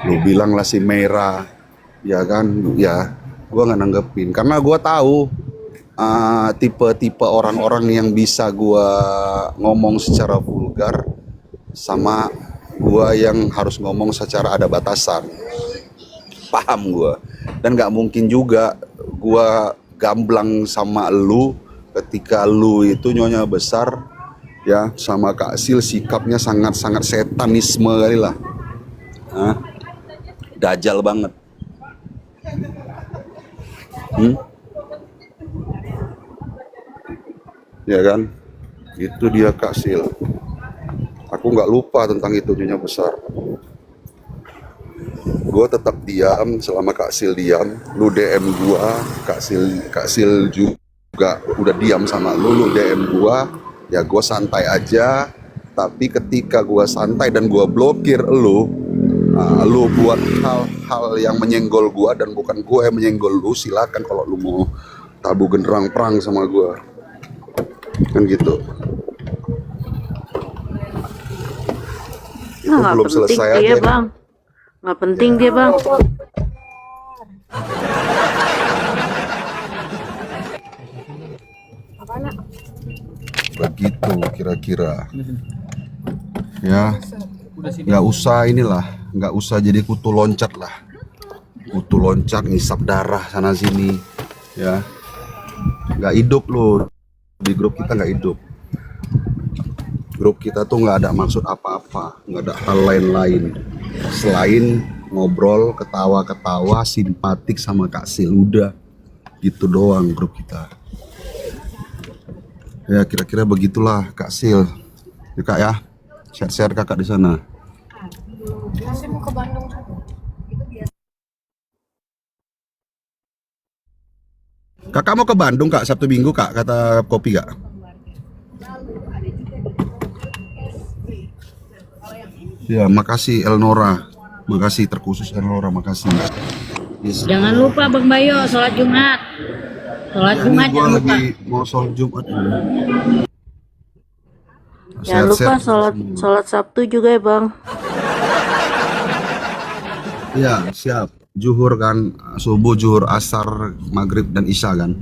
Lu bilang lah si Merah, ya kan, ya gua nggak nanggepin. Karena gua tahu tipe-tipe orang-orang yang bisa gua ngomong secara vulgar sama gua yang harus ngomong secara ada batasan. Paham gua. Dan nggak mungkin juga gua gamblang sama lu ketika lu itu Nyonya Besar ya sama Kak Sil sikapnya sangat-sangat setanisme kali lah. Hah? Dajal banget. Ya kan? Itu dia Kak Sil. Aku nggak lupa tentang itu Nyonya Besar. Gue tetap diam selama Kak Sil diam. Lu DM gua, Kak Sil juga udah diam sama lu DM gua. Ya gue santai aja. Tapi ketika gua santai dan gua blokir lu, lu buat hal-hal yang menyenggol gua dan bukan gua yang menyenggol lu, silakan kalau lu mau tabu genderang perang sama gua. Kan gitu. Nah, nggak belum penting selesai dia aja nih. bang, nggak penting dia bang. Begitu kira-kira. Ya, nggak usah inilah, nggak usah jadi kutu loncat lah. Kutu loncat ngisap darah sana sini, ya. Nggak hidup loh. Di grup kita nggak hidup. Grup kita tuh nggak ada maksud apa-apa, nggak ada hal lain-lain selain ngobrol, ketawa-ketawa, simpatik sama Kak Sil. Udah gitu doang grup kita. Ya kira-kira begitulah Kak Sil. Ya Kak ya, share-share kakak di sana. Masih mau ke Bandung. Kakak mau ke Bandung Kak, Sabtu Minggu Kak, kata Kopi Kak. Ya makasih Elnora, makasih terkhusus Elnora, makasih. Yes. Jangan lupa Bang Bayo sholat Jumat. Sholat Ya, Jumat ini gua jangan lupa. lagi mau sholat Jumat. Jangan lupa sholat Sabtu juga ya bang. Ya siap. Zuhur kan, subuh, zuhur, asar, maghrib dan isya kan.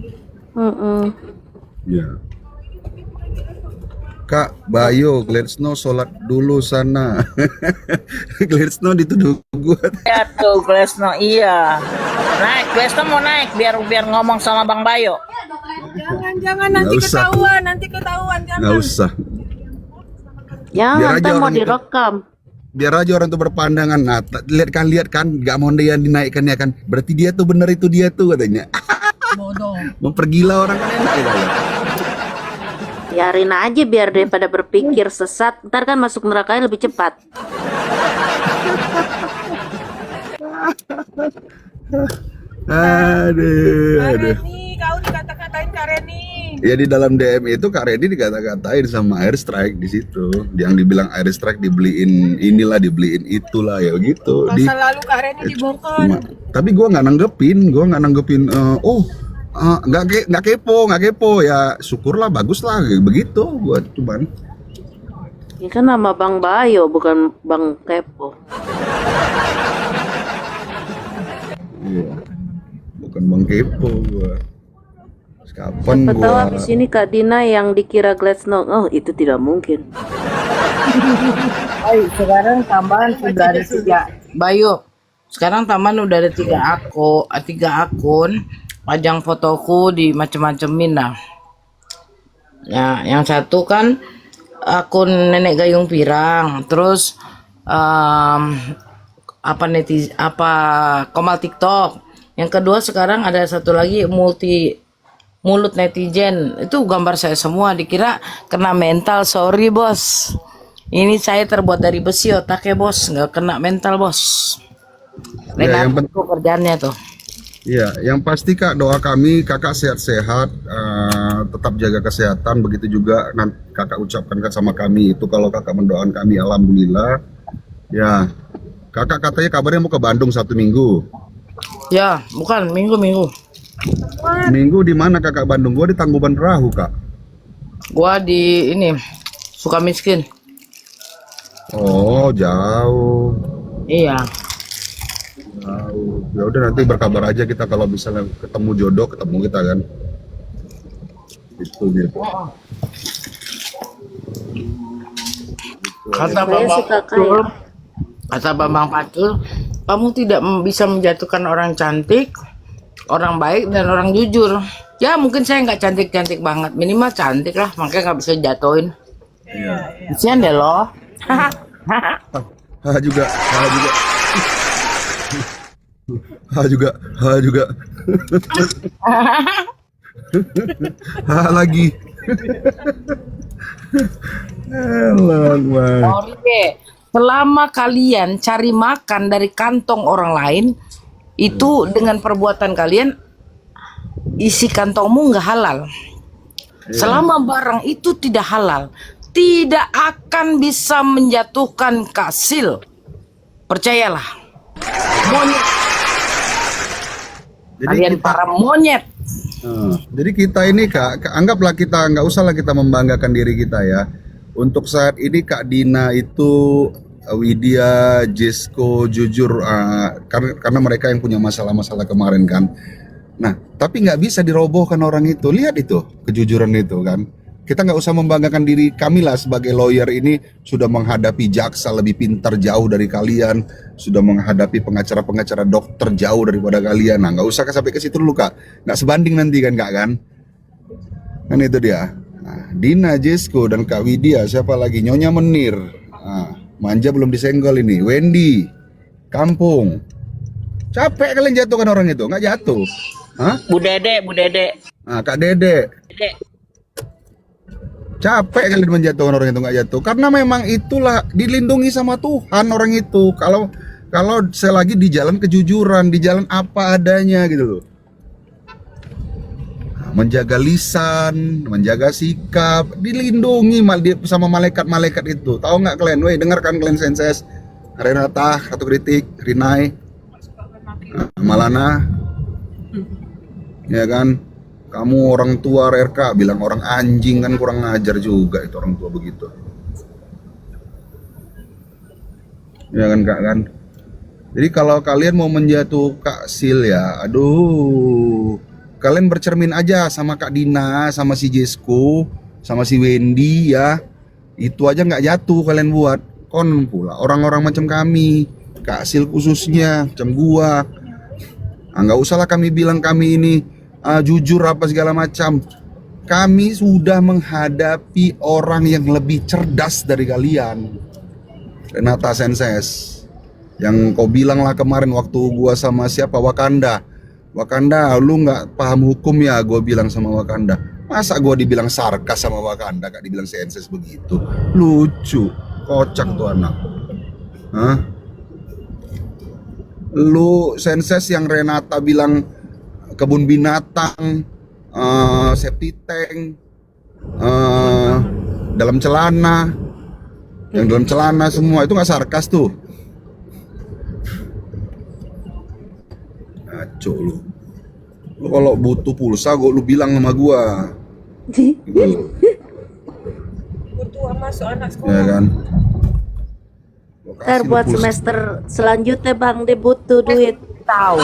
Ya. Kak Bayo, Gledsno sholat dulu sana. Gledsno dituduh gue. Ya tuh Glesno, iya. Naik, Glesno mau naik biar ngomong sama Bang Bayo. Jangan nanti Nggak usah. ketahuan, jangan. Nggak usah. Jangan, Biar aja ntar mau orang itu- direkam. Biar aja orang tuh berpandangan. Nah, lihat kan, nggak mau dia dinaikkan ya kan. Berarti dia tuh bener, itu dia tuh katanya. Bodoh. Mempergila orang kan enak ya. Biarin aja biar daripada berpikir sesat, ntar kan masuk nerakanya lebih cepat. Aduh. Nih, kau dikata-katain Kak Reni. Ya di dalam DM itu Kak Reni dikata-katain sama Airstrike di situ. Yang dibilang Airstrike dibeliin inilah, dibeliin itulah, ya gitu. Masa lalu Kak Reni dibongkar. Tapi gue nggak nanggepin. Nggak kepo ya, syukurlah, baguslah begitu. Gue cuman. Ini kan nama Bang Bayo, bukan Bang Kepo. Iya. Bukan Bang Kepo gue. Kapan Siapa tahu gua habis ini Kak Dina yang dikira Gledsno. Oh, itu tidak mungkin. Sekarang tambahan sudah ada 3. Bayu, sekarang tambahan udah ada 3 akun. Pajang fotoku di macem-macemin lah. Ya, yang satu kan akun Nenek Gayung Pirang, terus Komal TikTok. Yang kedua sekarang ada satu lagi mulut netizen. Itu gambar saya semua, dikira kena mental. Sorry bos, ini saya terbuat dari besi otaknya bos, nggak kena mental bos. Ya, yang Renata kerjaannya tuh. Ya, yang pasti Kak, doa kami kakak sehat-sehat, tetap jaga kesehatan. Begitu juga nanti kakak ucapkan sama kami itu kalau kakak mendoakan kami, alhamdulillah. Ya, kakak katanya kabarnya mau ke Bandung Sabtu Minggu. Ya, bukan minggu. Minggu di mana kakak Bandung? Gua di Tangkuban Perahu Kak. Gua di ini Sukamiskin. Oh jauh. Iya. Jauh. Ya udah nanti berkabar aja kita kalau misalnya ketemu jodoh, ketemu kita kan. Itu gitu. Kata Saya Bambang sih kakak Pacul, ya. kata Bambang Pacul, kamu tidak bisa menjatuhkan orang cantik, orang baik dan orang jujur. Ya mungkin saya nggak cantik-cantik banget, minimal cantik lah, makanya nggak bisa jatuhin. Iya. Kasihan deh lo. Ha juga, ha juga, ha juga. Ha lagi. Elah, Bang. Sorry deh. Selama kalian cari makan dari kantong orang lain, itu dengan perbuatan kalian, isi kantongmu nggak halal. Selama barang itu tidak halal, tidak akan bisa menjatuhkan kasil. Percayalah. Monyet. Kalian para monyet. Jadi kita ini Kak, anggaplah kita nggak usahlah kita membanggakan diri kita ya. Untuk saat ini Kak Dina itu, Widya, Jesko, jujur karena mereka yang punya masalah-masalah kemarin kan. Nah, tapi nggak bisa dirobohkan orang itu. Lihat itu kejujuran itu kan. Kita nggak usah membanggakan diri kami lah sebagai lawyer ini sudah menghadapi jaksa lebih pintar jauh dari kalian, sudah menghadapi pengacara-pengacara dokter jauh daripada kalian. Nah, nggak usah sampai ke situ dulu Kak. Nggak sebanding nanti kan Kak kan? Kan itu dia. Nah, Dina, Jesko, dan Kak Widya, siapa lagi? Nyonya Menir. Nah, Manja belum disenggol ini. Wendy, Kampung. Capek kalian jatuhkan orang itu? Nggak jatuh. Hah? Bu Dede. Nah, Kak Dede. Capek kalian menjatuhkan orang itu, nggak jatuh. Karena memang itulah dilindungi sama Tuhan orang itu. Kalau selagi di jalan kejujuran, di jalan apa adanya gitu loh. Menjaga lisan, menjaga sikap, dilindungi sama malaikat-malaikat itu. Tahu nggak kalian? Woi, dengarkan kalian senses. Renata, Kartu Kritik, Rinai, Malana, ya kan? Kamu orang tua RK bilang orang anjing kan kurang ngajar juga itu orang tua begitu. Ya kan Kak kan? Jadi kalau kalian mau menjatuh Kak Sil ya, aduh. Kalian bercermin aja sama Kak Dina, sama si Jesko, sama si Wendy ya. Itu aja nggak jatuh kalian buat. Kon pula orang-orang macam kami, Kak Sil khususnya, macam gua. Nggak usahlah kami bilang kami ini jujur apa segala macam. Kami sudah menghadapi orang yang lebih cerdas dari kalian. Renata Senses, yang kau bilang lah kemarin waktu gua sama siapa Wakanda, lu nggak paham hukum ya, gue bilang sama Wakanda. Masa gue dibilang sarkas sama Wakanda, gak dibilang senses begitu? Lucu, kocak tuh anak. Hah? Lu senses yang Renata bilang kebun binatang, septic tank, dalam celana, yang dalam celana semua itu nggak sarkas tuh. Ngaco lu kalau butuh pulsa lu bilang sama gua gitu. Butuh masuk anak sekolah. Ya kan? Ntar buat semester selanjutnya Bang, dia butuh duit. Tahu.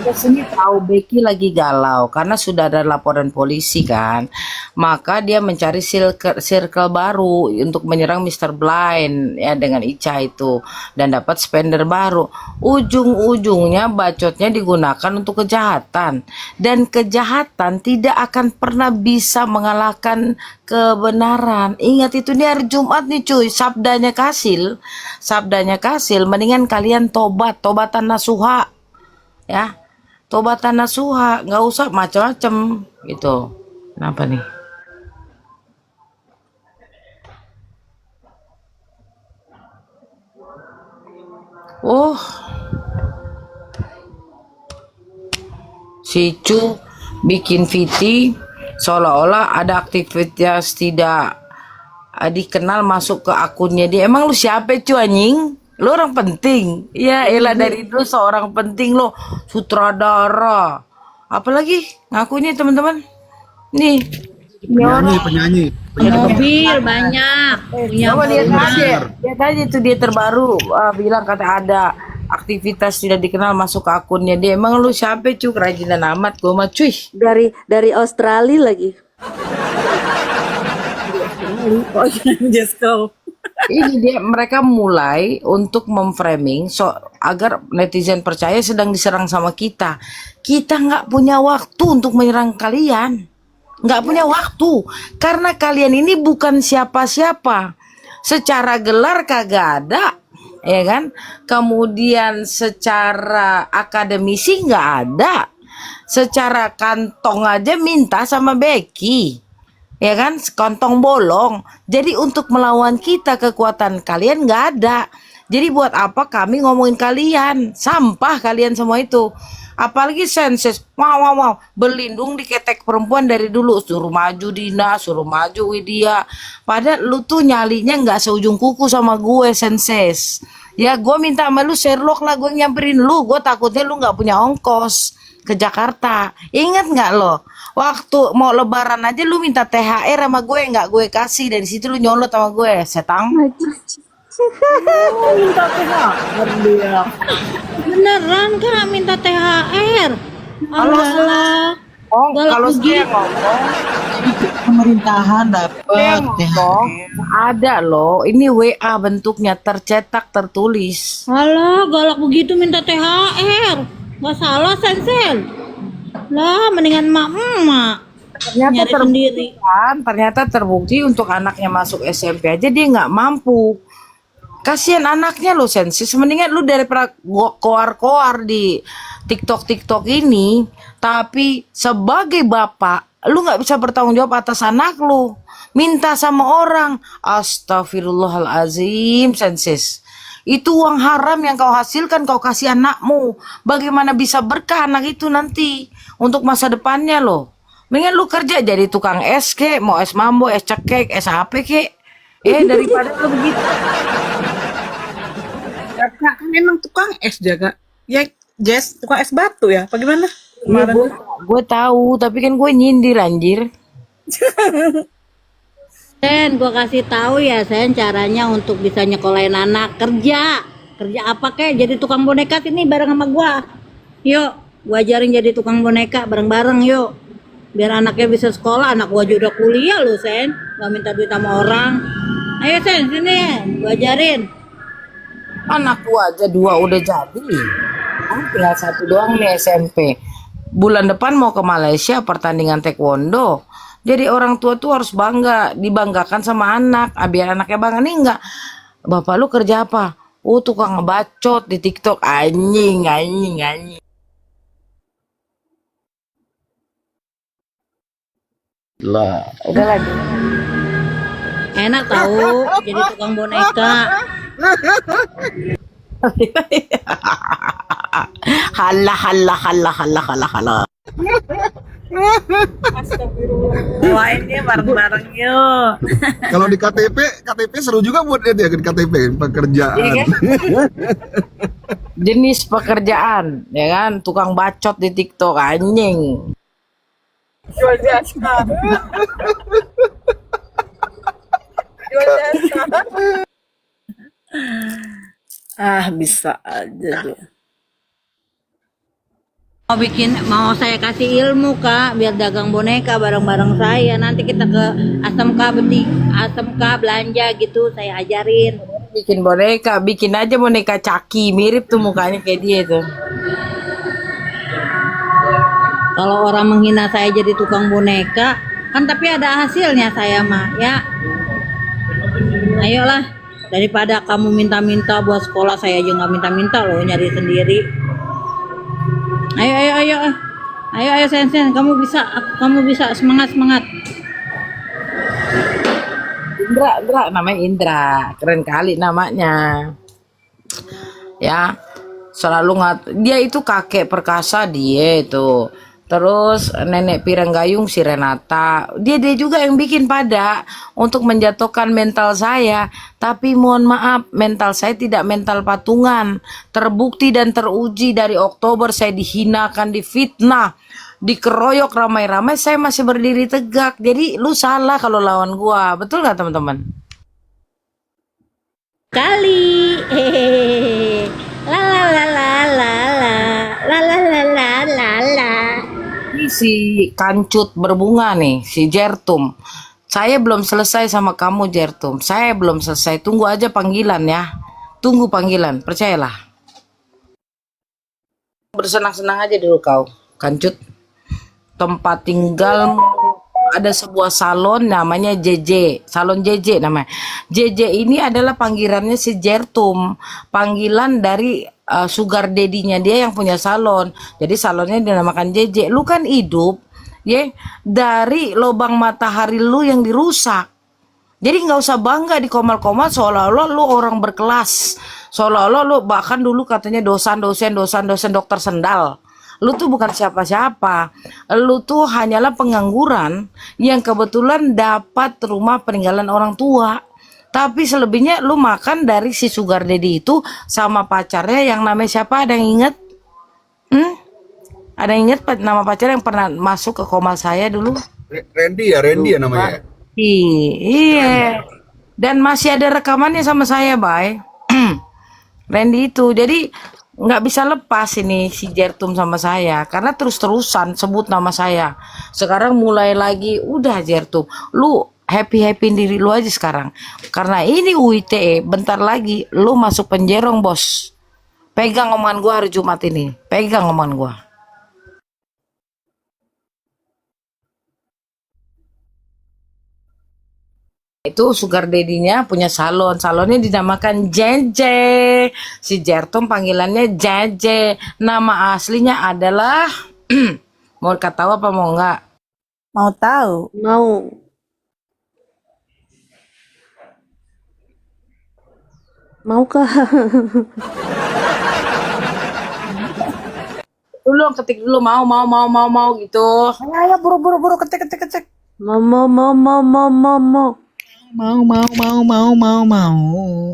Sini tahu Becky lagi galau karena sudah ada laporan polisi kan, maka dia mencari circle baru untuk menyerang Mr. Blind ya dengan Ica itu dan dapat spender baru. Ujung-ujungnya bacotnya digunakan untuk kejahatan, dan kejahatan tidak akan pernah bisa mengalahkan kebenaran. Ingat itu, nih hari Jumat nih cuy, sabdanya Kasil, mendingan kalian tobatan nasuha ya. Tobatan nasuha, nggak usah macam-macam gitu. Kenapa nih? Oh, si Cu bikin VT seolah-olah ada aktivitas tidak dikenal masuk ke akunnya dia. Emang lu siapa Cu anjing? Lo orang penting, ya elah dari itu seorang penting lo, sutradara, apalagi ngakunya teman-teman, nih, penyanyi, mobil banyak, punya coba lihat rumah. aja itu dia terbaru, bilang kata ada aktivitas tidak dikenal masuk ke akunnya dia. Emang lu siapa Cu, kerajinan amat gua mah cuy. Dari Australia lagi. Oh, just go. Ini dia, mereka mulai untuk memframing agar netizen percaya sedang diserang sama kita. Kita nggak punya waktu untuk menyerang kalian. nggak punya waktu karena kalian ini bukan siapa-siapa. Secara gelar kagak ada, ya kan? Kemudian secara akademisi nggak ada, secara kantong aja minta sama Becky, ya kan? Kantong bolong. Jadi untuk melawan kita kekuatan kalian nggak ada. Jadi buat apa kami ngomongin kalian? Sampah kalian semua itu. Apalagi senses, wow, berlindung di ketek perempuan dari dulu, suruh maju Dina, suruh maju Widya. Padahal lu tuh nyalinya nggak seujung kuku sama gue, senses. Ya gue minta sama lu Sherlock lah, gue nyamperin lu, gue takutnya lu nggak punya ongkos ke Jakarta. Ingat nggak lo? Waktu mau lebaran aja lu minta THR sama gue, nggak gue kasih, dari situ lu nyolot sama gue, setang. Minta THR dia. Beneran Kak minta THR. Kalau Alah, oh, galak kalau saya begitu. ngomong, Pemerintahan saya dapat ngomong ada loh. Ini WA bentuknya tercetak tertulis. Alah, galak begitu minta THR. Gak salah, Sensen. Lah, mendingan emak Ternyata nyari sendiri. terbukti kan, ternyata terbukti untuk anaknya masuk SMP aja dia nggak mampu. Kasihan anaknya lo sensis, mendingan lu daripada koar-koar di TikTok ini, tapi sebagai bapak lu nggak bisa bertanggung jawab atas anak lu, minta sama orang. Astagfirullahalazim, sensis. Itu uang haram yang kau hasilkan kau kasih anakmu. Bagaimana bisa berkah anak itu nanti untuk masa depannya lo? Mendingan lu kerja jadi tukang es kek, mau es mambo, es cekek, es apa kek. Daripada lu begitu. Kakak kan emang tukang es jaga. Ya, Jess, tukang es batu ya. Bagaimana? Iya, gue tahu, tapi kan gue nyindir anjir. Sen, gua kasih tahu ya, Sen, caranya untuk bisa nyekolahin anak kerja. Kerja apa kek? Jadi tukang boneka sini bareng sama gua. Yuk, gua ajarin jadi tukang boneka bareng-bareng yuk. Biar anaknya bisa sekolah, anak gua juga udah kuliah loh, Sen. Gak minta duit sama orang. Ayo, Sen, sini, gua ajarin. Anak gua aja 2 udah jadi. Tinggal 1 doang nih SMP. Bulan depan mau ke Malaysia pertandingan taekwondo. Jadi orang tua tuh harus bangga, dibanggakan sama anak. Biar anaknya bangga nih enggak. Bapak lu kerja apa? Oh, tukang ngebacot di TikTok. Anjing. Lah, udah lagi. Enak tahu jadi tukang boneka. Halah. Wah, ini bareng-bareng yuk. Kalau di KTP seru juga buat dia di KTP pekerjaan. Iya kan? Jenis pekerjaan, ya kan? Tukang bacot di TikTok, anjing. Jual jasa. Bisa aja dia. Mau saya kasih ilmu Kak, biar dagang boneka bareng-bareng saya. Nanti kita ke ASMK belanja gitu, saya ajarin. Bikin boneka, bikin aja boneka Caki, mirip tuh mukanya kayak dia tuh. Kalau orang menghina saya jadi tukang boneka, kan tapi ada hasilnya saya mah, ya. Ayolah, daripada kamu minta-minta buat sekolah, saya aja nggak minta-minta loh, nyari sendiri. Ayo Sen, kamu bisa, semangat. Indra, namanya Indra, keren kali namanya. Ya, selalu dia itu kakek perkasa dia itu. Terus nenek pirang gayung si Renata, dia juga yang bikin pada untuk menjatuhkan mental saya. Tapi mohon maaf, mental saya tidak mental patungan. Terbukti dan teruji dari Oktober saya dihinakan, difitnah, dikeroyok ramai-ramai, saya masih berdiri tegak. Jadi lu salah kalau lawan gua, betul nggak teman-teman? Kali, la la la la la la la la la la la. Ini si kancut berbunga nih, si Jertum. Saya belum selesai sama kamu Jertum. Saya belum selesai. Tunggu aja panggilan ya. Tunggu panggilan, percayalah. Bersenang-senang aja dulu kau, kancut. Tempat tinggalmu ada sebuah salon namanya JJ, salon JJ namanya. JJ ini adalah panggilannya si Jertum, panggilan dari sugar daddy-nya dia yang punya salon. Jadi salonnya dinamakan JJ. Lu kan hidup ya dari lubang matahari lu yang dirusak. Jadi nggak usah bangga di komal-komal seolah-olah lu orang berkelas. Seolah-olah lu bahkan dulu katanya dosen dokter sendal. Lu tuh bukan siapa-siapa. Lu tuh hanyalah pengangguran yang kebetulan dapat rumah peninggalan orang tua. Tapi selebihnya lu makan dari si sugar daddy itu sama pacarnya yang namanya siapa? Ada yang inget? Ada yang inget nama pacar yang pernah masuk ke komal saya dulu? Randy ya namanya. Iya. Dan masih ada rekamannya sama saya, Bay. Randy itu. Jadi nggak bisa lepas ini si Jertum sama saya karena terus-terusan sebut nama saya. Sekarang mulai lagi, udah Jertum, lu happy diri lu aja sekarang. Karena ini UITE, bentar lagi lu masuk penjerong, bos. Pegang omongan gua hari Jumat ini. Pegang omongan gua. Itu sugar daddy-nya punya salon. Salonnya dinamakan JJ. Si Jertum panggilannya JJ. Nama aslinya adalah mau tahu apa mau enggak? Mau tahu? Mau. Maukah? Dulu ketik dulu mau gitu. Ayo buru ketik. Mau. Mau.